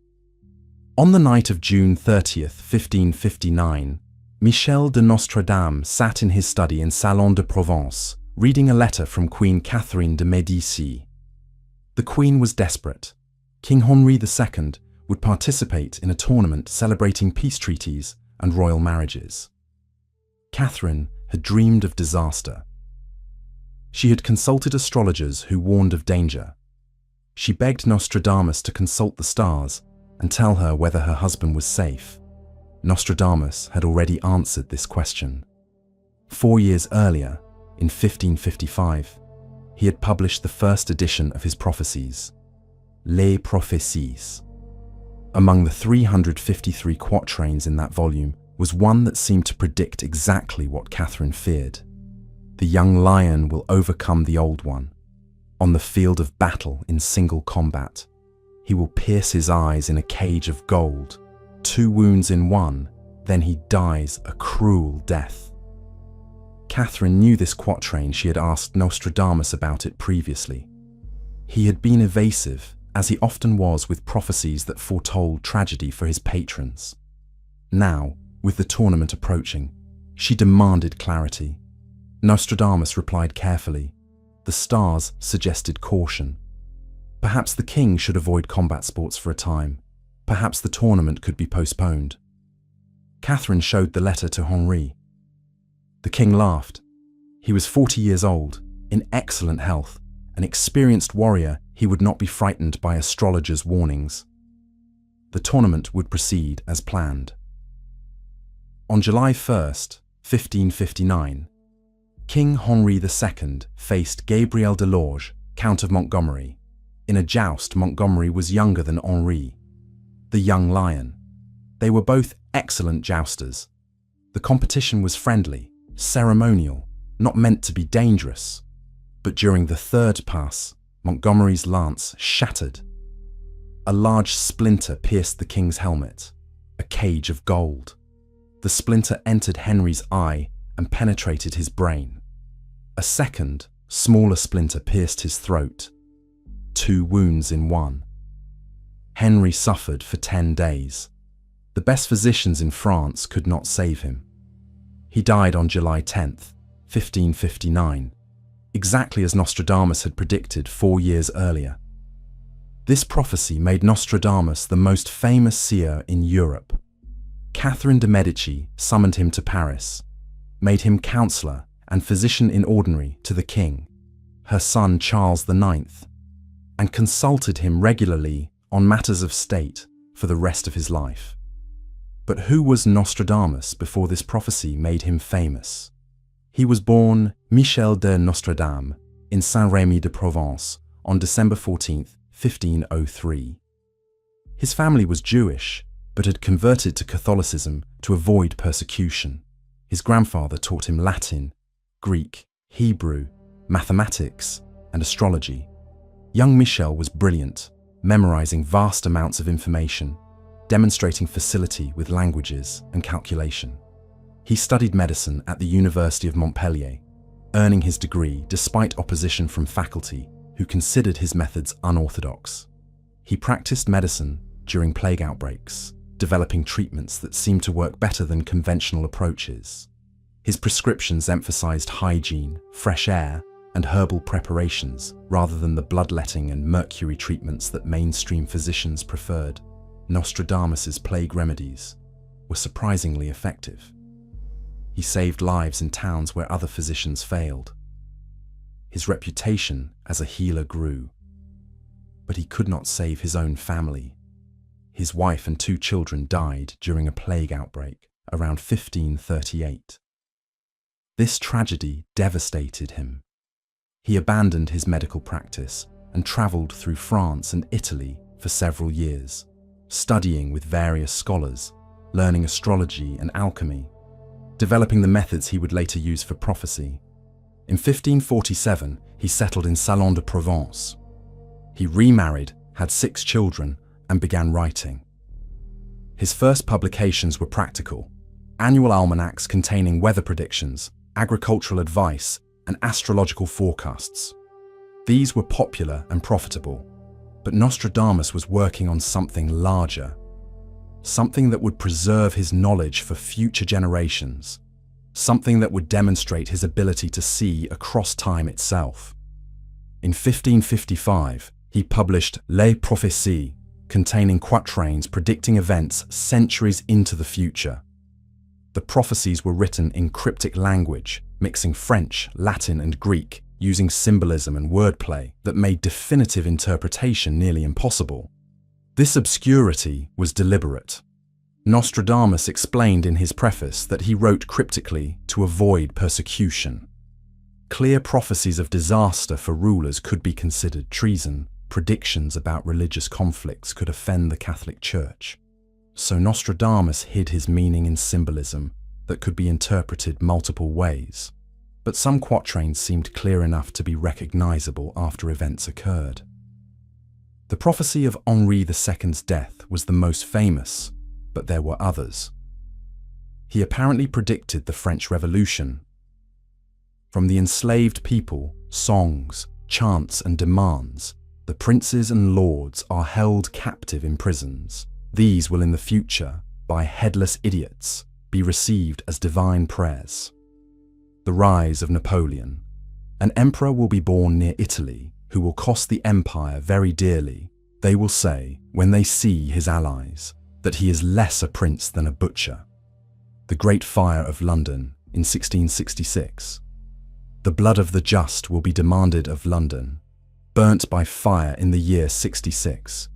On the night of June 30th, 1559, Michel de Nostradamus sat in his study in Salon de Provence, reading a letter from Queen Catherine de' Medici. The Queen was desperate. King Henri II would participate in a tournament celebrating peace treaties and royal marriages. Catherine had dreamed of disaster. She had consulted astrologers who warned of danger. She begged Nostradamus to consult the stars and tell her whether her husband was safe. Nostradamus had already answered this question. 4 years earlier, in 1555, he had published the first edition of his prophecies, Les Prophéties. Among the 353 quatrains in that volume was one that seemed to predict exactly what Catherine feared. The young lion will overcome the old one. On the field of battle in single combat, he will pierce his eyes in a cage of gold, 2 wounds in one, then he dies a cruel death. Catherine knew this quatrain. She had asked Nostradamus about it previously. He had been evasive, as he often was with prophecies that foretold tragedy for his patrons. Now, with the tournament approaching, she demanded clarity. Nostradamus replied carefully. The stars suggested caution. Perhaps the king should avoid combat sports for a time. Perhaps the tournament could be postponed. Catherine showed the letter to Henri. The king laughed. He was 40 years old, in excellent health, an experienced warrior. He would not be frightened by astrologers' warnings. The tournament would proceed as planned. On July 1st, 1559, King Henri II faced Gabriel de Lorge, Count of Montgomery. In a joust, Montgomery was younger than Henri, the young lion. They were both excellent jousters. The competition was friendly, ceremonial, not meant to be dangerous. But during the third pass, Montgomery's lance shattered. A large splinter pierced the king's helmet, a cage of gold. The splinter entered Henry's eye and penetrated his brain. A second, smaller splinter pierced his throat, 2 wounds in one. Henry suffered for 10 days. The best physicians in France could not save him. He died on July 10th, 1559, exactly as Nostradamus had predicted 4 years earlier. This prophecy made Nostradamus the most famous seer in Europe. Catherine de' Medici summoned him to Paris, made him counselor and physician in ordinary to the king, her son Charles IX, and consulted him regularly on matters of state for the rest of his life. But who was Nostradamus before this prophecy made him famous? He was born Michel de Nostradame in Saint-Rémy de Provence on December 14th, 1503. His family was Jewish, but had converted to Catholicism to avoid persecution. His grandfather taught him Latin, Greek, Hebrew, mathematics, and astrology. Young Michel was brilliant, memorizing vast amounts of information, demonstrating facility with languages and calculation. He studied medicine at the University of Montpellier, earning his degree despite opposition from faculty who considered his methods unorthodox. He practiced medicine during plague outbreaks, developing treatments that seemed to work better than conventional approaches. His prescriptions emphasized hygiene, fresh air, and herbal preparations rather than the bloodletting and mercury treatments that mainstream physicians preferred. Nostradamus's plague remedies were surprisingly effective. He saved lives in towns where other physicians failed. His reputation as a healer grew, but he could not save his own family. His wife and 2 children died during a plague outbreak around 1538. This tragedy devastated him. He abandoned his medical practice and traveled through France and Italy for several years, studying with various scholars, learning astrology and alchemy, developing the methods he would later use for prophecy. In 1547, he settled in Salon de Provence. He remarried, had 6 children, and began writing. His first publications were practical, annual almanacs containing weather predictions, agricultural advice, and astrological forecasts. These were popular and profitable, but Nostradamus was working on something larger, something that would preserve his knowledge for future generations, something that would demonstrate his ability to see across time itself. In 1555, he published Les Prophéties, containing quatrains predicting events centuries into the future. The prophecies were written in cryptic language, mixing French, Latin, and Greek, using symbolism and wordplay that made definitive interpretation nearly impossible. This obscurity was deliberate. Nostradamus explained in his preface that he wrote cryptically to avoid persecution. Clear prophecies of disaster for rulers could be considered treason. Predictions about religious conflicts could offend the Catholic Church. So Nostradamus hid his meaning in symbolism that could be interpreted multiple ways. But some quatrains seemed clear enough to be recognizable after events occurred. The prophecy of Henri II's death was the most famous, but there were others. He apparently predicted the French Revolution. From the enslaved people, songs, chants and demands, the princes and lords are held captive in prisons. These will in the future, by headless idiots, be received as divine prayers. The rise of Napoleon. An emperor will be born near Italy who will cost the empire very dearly. They will say, when they see his allies, that he is less a prince than a butcher. The Great Fire of London in 1666. The blood of the just will be demanded of London. Burnt by fire in the year 66.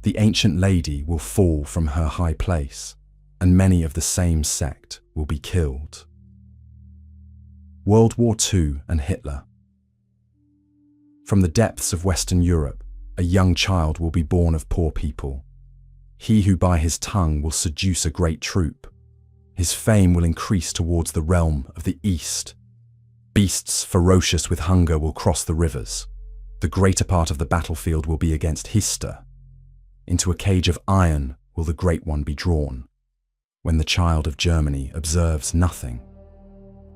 The ancient lady will fall from her high place, and many of the same sect will be killed. World War II and Hitler. From the depths of Western Europe, a young child will be born of poor people. He who by his tongue will seduce a great troop. His fame will increase towards the realm of the East. Beasts ferocious with hunger will cross the rivers. The greater part of the battlefield will be against Hister. Into a cage of iron will the Great One be drawn. When the child of Germany observes nothing.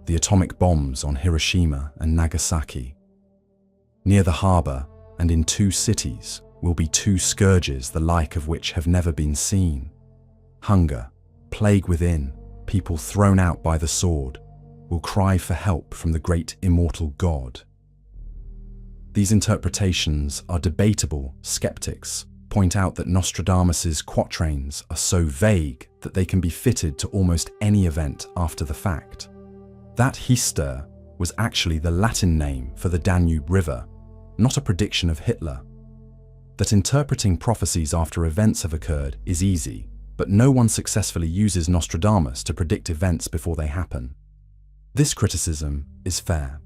The atomic bombs on Hiroshima and Nagasaki. Near the harbour and in 2 cities will be 2 scourges the like of which have never been seen. Hunger, plague within, people thrown out by the sword, will cry for help from the great immortal God. These interpretations are debatable. Skeptics point out that Nostradamus's quatrains are so vague that they can be fitted to almost any event after the fact. That Hister was actually the Latin name for the Danube River, not a prediction of Hitler. That interpreting prophecies after events have occurred is easy, but no one successfully uses Nostradamus to predict events before they happen. This criticism is fair.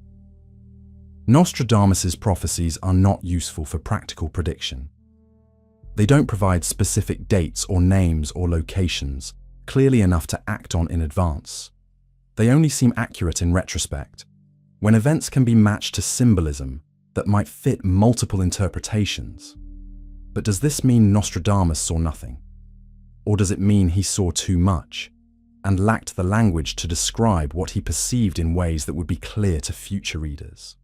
Nostradamus's prophecies are not useful for practical prediction. They don't provide specific dates or names or locations clearly enough to act on in advance. They only seem accurate in retrospect, when events can be matched to symbolism that might fit multiple interpretations. But does this mean Nostradamus saw nothing? Or does it mean he saw too much and lacked the language to describe what he perceived in ways that would be clear to future readers?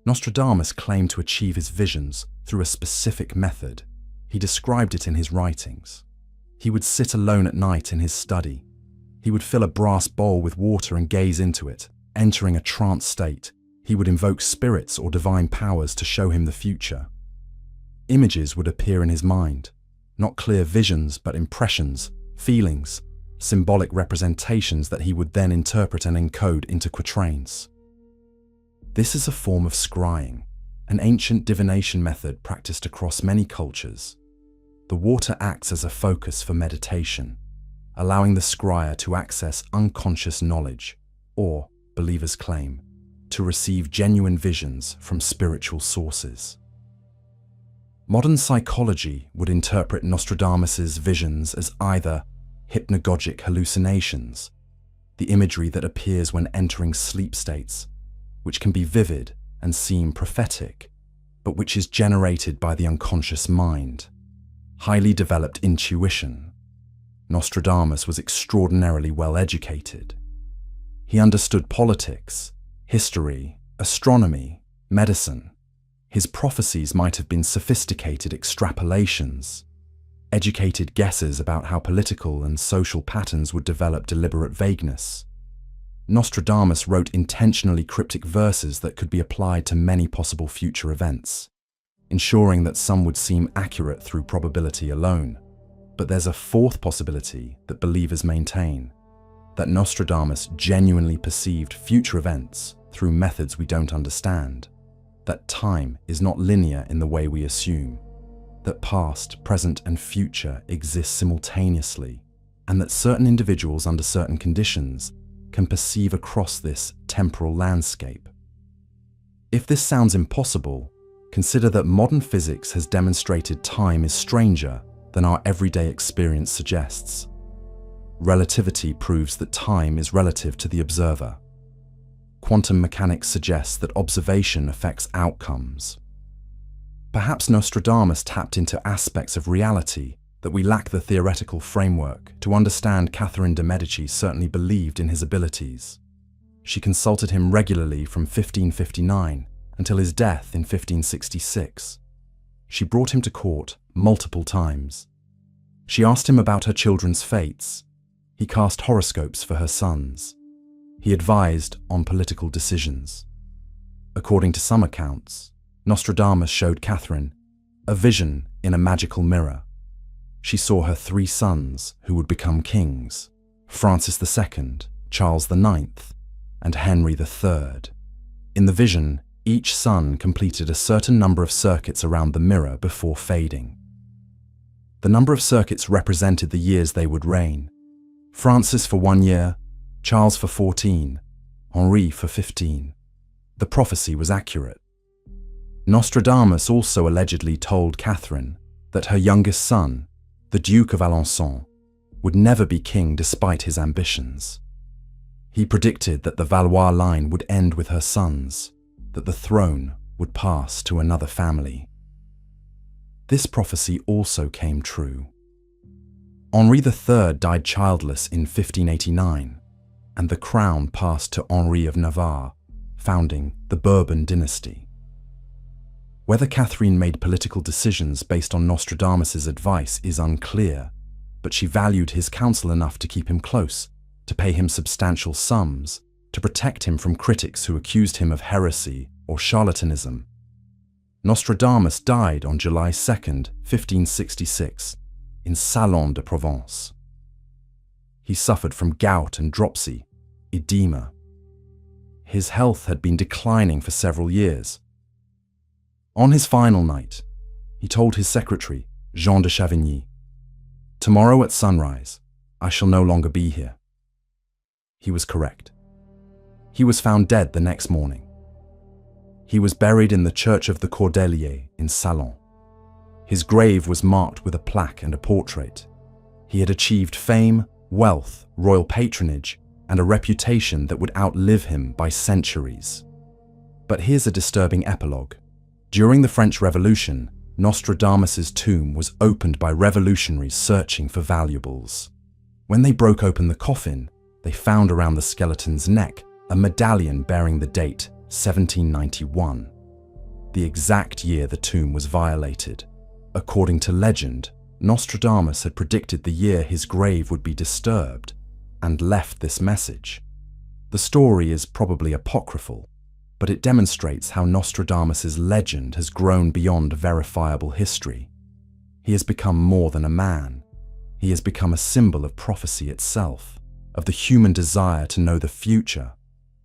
Nostradamus claimed to achieve his visions through a specific method. He described it in his writings. He would sit alone at night in his study. He would fill a brass bowl with water and gaze into it, entering a trance state. He would invoke spirits or divine powers to show him the future. Images would appear in his mind, not clear visions but impressions, feelings, symbolic representations that he would then interpret and encode into quatrains. This is a form of scrying, an ancient divination method practiced across many cultures. The water acts as a focus for meditation, allowing the scryer to access unconscious knowledge, or, believers claim, to receive genuine visions from spiritual sources. Modern psychology would interpret Nostradamus's visions as either hypnagogic hallucinations, the imagery that appears when entering sleep states, which can be vivid and seem prophetic, but which is generated by the unconscious mind. Highly developed intuition. Nostradamus was extraordinarily well educated. He understood politics, history, astronomy, medicine. His prophecies might have been sophisticated extrapolations, educated guesses about how political and social patterns would develop deliberate vagueness. Nostradamus wrote intentionally cryptic verses that could be applied to many possible future events, ensuring that some would seem accurate through probability alone. But there's a fourth possibility that believers maintain, that Nostradamus genuinely perceived future events through methods we don't understand, that time is not linear in the way we assume, that past, present, and future exist simultaneously, and that certain individuals under certain conditions can perceive across this temporal landscape. If this sounds impossible, consider that modern physics has demonstrated time is stranger than our everyday experience suggests. Relativity proves that time is relative to the observer. Quantum mechanics suggests that observation affects outcomes. Perhaps Nostradamus tapped into aspects of reality that we lack the theoretical framework to understand. Catherine de' Medici certainly believed in his abilities. She consulted him regularly from 1559 until his death in 1566. She brought him to court multiple times. She asked him about her children's fates. He cast horoscopes for her sons. He advised on political decisions. According to some accounts, Nostradamus showed Catherine a vision in a magical mirror. She saw her 3 sons who would become kings: Francis II, Charles IX, and Henry III. In the vision, each son completed a certain number of circuits around the mirror before fading. The number of circuits represented the years they would reign: Francis for 1 year, Charles for 14, Henri for 15. The prophecy was accurate. Nostradamus also allegedly told Catherine that her youngest son, the Duke of Alençon, would never be king despite his ambitions. He predicted that the Valois line would end with her sons, that the throne would pass to another family. This prophecy also came true. Henri III died childless in 1589, and the crown passed to Henri of Navarre, founding the Bourbon dynasty. Whether Catherine made political decisions based on Nostradamus's advice is unclear, but she valued his counsel enough to keep him close, to pay him substantial sums, to protect him from critics who accused him of heresy or charlatanism. Nostradamus died on July 2, 1566, in Salon de Provence. He suffered from gout and dropsy, edema. His health had been declining for several years. On his final night, he told his secretary, Jean de Chavigny, "Tomorrow at sunrise, I shall no longer be here." He was correct. He was found dead the next morning. He was buried in the Church of the Cordeliers in Salon. His grave was marked with a plaque and a portrait. He had achieved fame, wealth, royal patronage, and a reputation that would outlive him by centuries. But here's a disturbing epilogue. During the French Revolution, Nostradamus's tomb was opened by revolutionaries searching for valuables. When they broke open the coffin, they found around the skeleton's neck a medallion bearing the date 1791, the exact year the tomb was violated. According to legend, Nostradamus had predicted the year his grave would be disturbed and left this message. The story is probably apocryphal, but it demonstrates how Nostradamus's legend has grown beyond verifiable history. He has become more than a man. He has become a symbol of prophecy itself, of the human desire to know the future,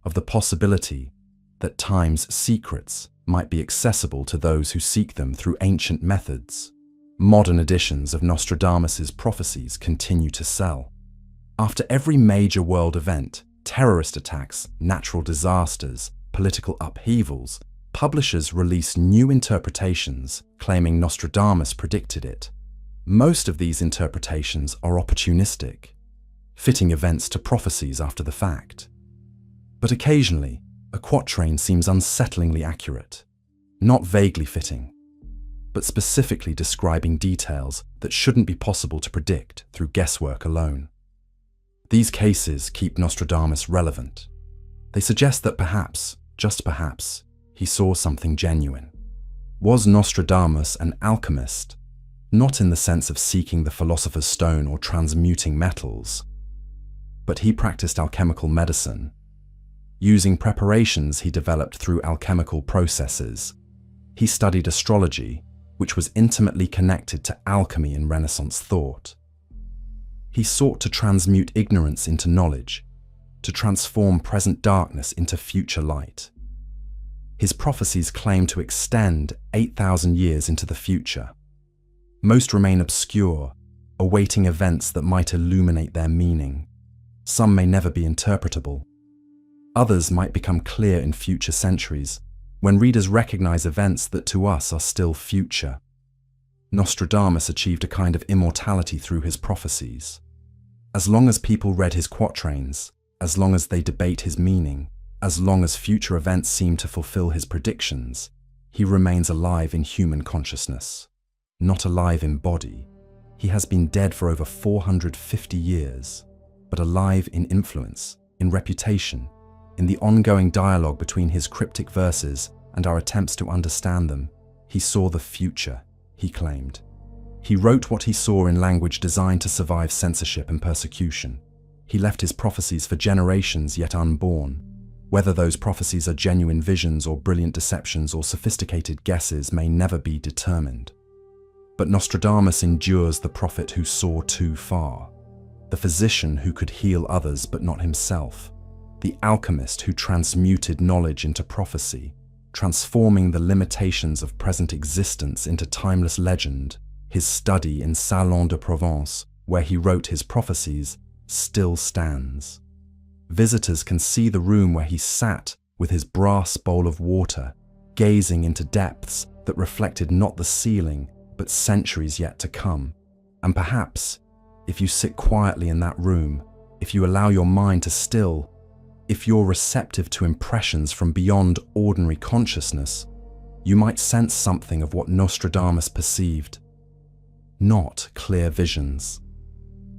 of the possibility that time's secrets might be accessible to those who seek them through ancient methods. Modern editions of Nostradamus's prophecies continue to sell. After every major world event, terrorist attacks, natural disasters, political upheavals, publishers release new interpretations claiming Nostradamus predicted it. Most of these interpretations are opportunistic, fitting events to prophecies after the fact. But occasionally, a quatrain seems unsettlingly accurate, not vaguely fitting, but specifically describing details that shouldn't be possible to predict through guesswork alone. These cases keep Nostradamus relevant. They suggest that perhaps, just perhaps, he saw something genuine. Was Nostradamus an alchemist? Not in the sense of seeking the philosopher's stone or transmuting metals, but he practiced alchemical medicine. Using preparations he developed through alchemical processes, he studied astrology, which was intimately connected to alchemy in Renaissance thought. He sought to transmute ignorance into knowledge, to transform present darkness into future light. His prophecies claim to extend 8,000 years into the future. Most remain obscure, awaiting events that might illuminate their meaning. Some may never be interpretable. Others might become clear in future centuries, when readers recognize events that to us are still future. Nostradamus achieved a kind of immortality through his prophecies. As long as people read his quatrains, as long as they debate his meaning, as long as future events seem to fulfill his predictions, he remains alive in human consciousness. Not alive in body. He has been dead for over 450 years, but alive in influence, in reputation, in the ongoing dialogue between his cryptic verses and our attempts to understand them. He saw the future, he claimed. He wrote what he saw in language designed to survive censorship and persecution. He left his prophecies for generations yet unborn. Whether those prophecies are genuine visions or brilliant deceptions or sophisticated guesses may never be determined. But Nostradamus endures the prophet who saw too far, the physician who could heal others but not himself, the alchemist who transmuted knowledge into prophecy, transforming the limitations of present existence into timeless legend. His study in Salon de Provence, where he wrote his prophecies, still stands. Visitors can see the room where he sat with his brass bowl of water, gazing into depths that reflected not the ceiling, but centuries yet to come. And perhaps, if you sit quietly in that room, if you allow your mind to still, if you're receptive to impressions from beyond ordinary consciousness, you might sense something of what Nostradamus perceived. Not clear visions,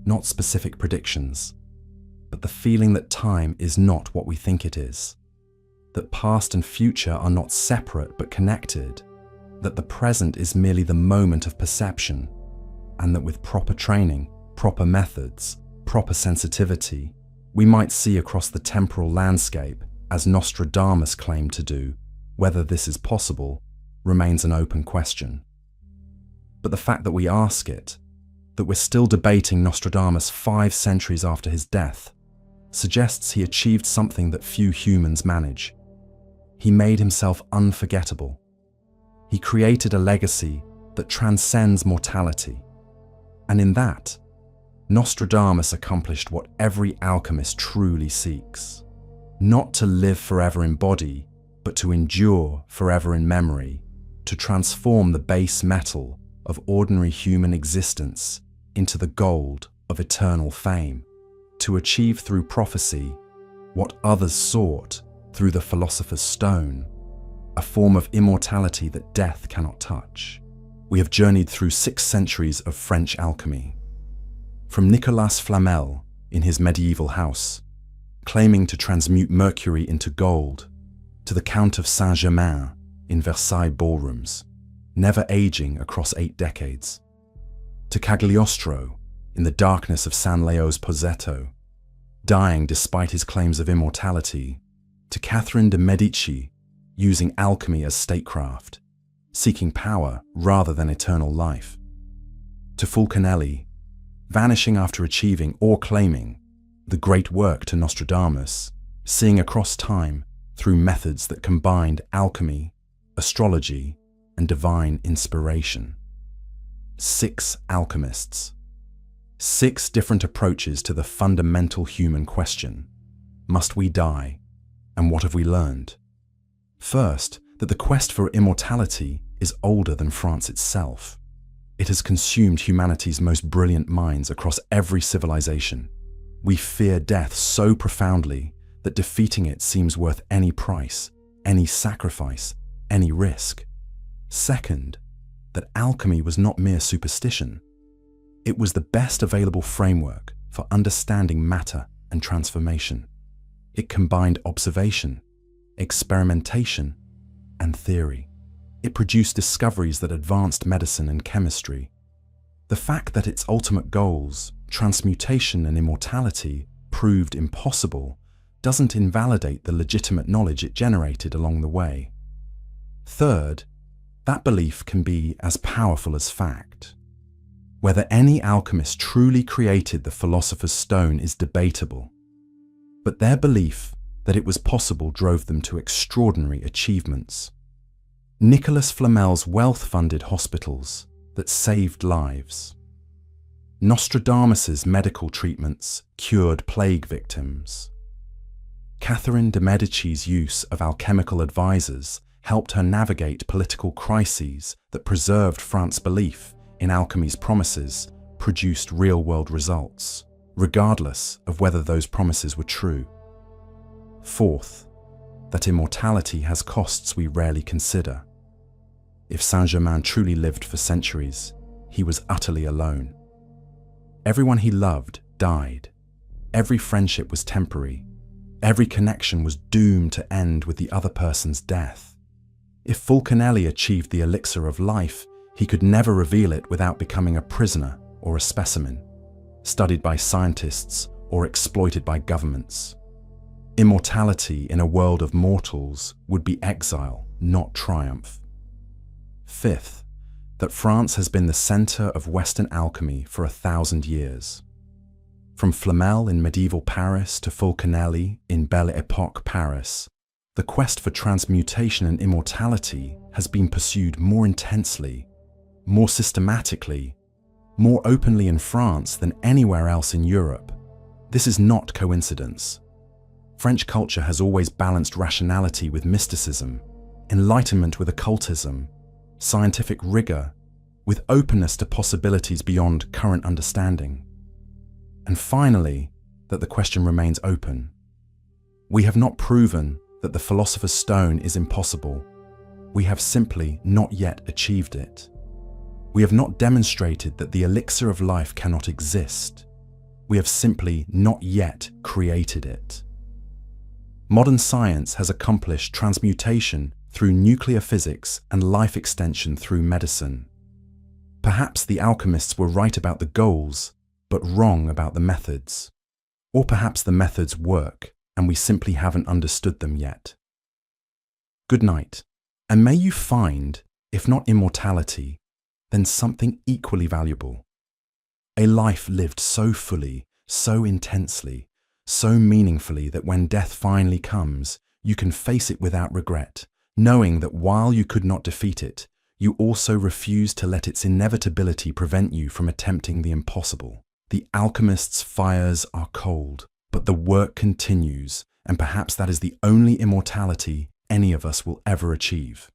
not specific predictions, but the feeling that time is not what we think it is, that past and future are not separate but connected, that the present is merely the moment of perception, and that with proper training, proper methods, proper sensitivity, we might see across the temporal landscape, as Nostradamus claimed to do. Whether this is possible remains an open question. But the fact that we ask it, that we're still debating Nostradamus 5 centuries after his death, suggests he achieved something that few humans manage. He made himself unforgettable. He created a legacy that transcends mortality. And in that, Nostradamus accomplished what every alchemist truly seeks. Not to live forever in body, but to endure forever in memory, to transform the base metal of ordinary human existence into the gold of eternal fame, to achieve through prophecy what others sought through the philosopher's stone, a form of immortality that death cannot touch. We have journeyed through 6 centuries of French alchemy. From Nicolas Flamel in his medieval house, claiming to transmute mercury into gold, to the Count of Saint-Germain in Versailles ballrooms, never aging across 8 decades, to Cagliostro in the darkness of San Leo's Pozzetto, dying despite his claims of immortality, to Catherine de' Medici using alchemy as statecraft, seeking power rather than eternal life, to Fulcanelli, vanishing after achieving or claiming the great work, to Nostradamus, seeing across time through methods that combined alchemy, astrology, and divine inspiration. 6 alchemists. 6 different approaches to the fundamental human question. Must we die? And what have we learned? First, that the quest for immortality is older than France itself. It has consumed humanity's most brilliant minds across every civilization. We fear death so profoundly that defeating it seems worth any price, any sacrifice, any risk. Second, that alchemy was not mere superstition. It was the best available framework for understanding matter and transformation. It combined observation, experimentation, and theory. It produced discoveries that advanced medicine and chemistry. The fact that its ultimate goals, transmutation and immortality, proved impossible doesn't invalidate the legitimate knowledge it generated along the way. Third, that belief can be as powerful as fact. Whether any alchemist truly created the philosopher's stone is debatable, but their belief that it was possible drove them to extraordinary achievements. Nicolas Flamel's wealth-funded hospitals, that saved lives. Nostradamus's medical treatments cured plague victims. Catherine de' Medici's use of alchemical advisors helped her navigate political crises that preserved France's belief in alchemy's promises, produced real-world results, regardless of whether those promises were true. Fourth, that immortality has costs we rarely consider. If Saint-Germain truly lived for centuries, he was utterly alone. Everyone he loved died. Every friendship was temporary. Every connection was doomed to end with the other person's death. If Fulcanelli achieved the elixir of life, he could never reveal it without becoming a prisoner or a specimen, studied by scientists or exploited by governments. Immortality in a world of mortals would be exile, not triumph. Fifth, that France has been the center of Western alchemy for 1,000 years. From Flamel in medieval Paris to Fulcanelli in Belle Époque Paris, the quest for transmutation and immortality has been pursued more intensely, more systematically, more openly in France than anywhere else in Europe. This is not coincidence. French culture has always balanced rationality with mysticism, enlightenment with occultism, scientific rigor with openness to possibilities beyond current understanding. And finally, that the question remains open. We have not proven that the philosopher's stone is impossible. We have simply not yet achieved it. We have not demonstrated that the elixir of life cannot exist. We have simply not yet created it. Modern science has accomplished transmutation through nuclear physics and life extension through medicine. Perhaps the alchemists were right about the goals, but wrong about the methods. Or perhaps the methods work, and we simply haven't understood them yet. Good night, and may you find, if not immortality, then something equally valuable. A life lived so fully, so intensely, so meaningfully that when death finally comes, you can face it without regret, knowing that while you could not defeat it, you also refuse to let its inevitability prevent you from attempting the impossible. The alchemist's fires are cold, but the work continues, and perhaps that is the only immortality any of us will ever achieve.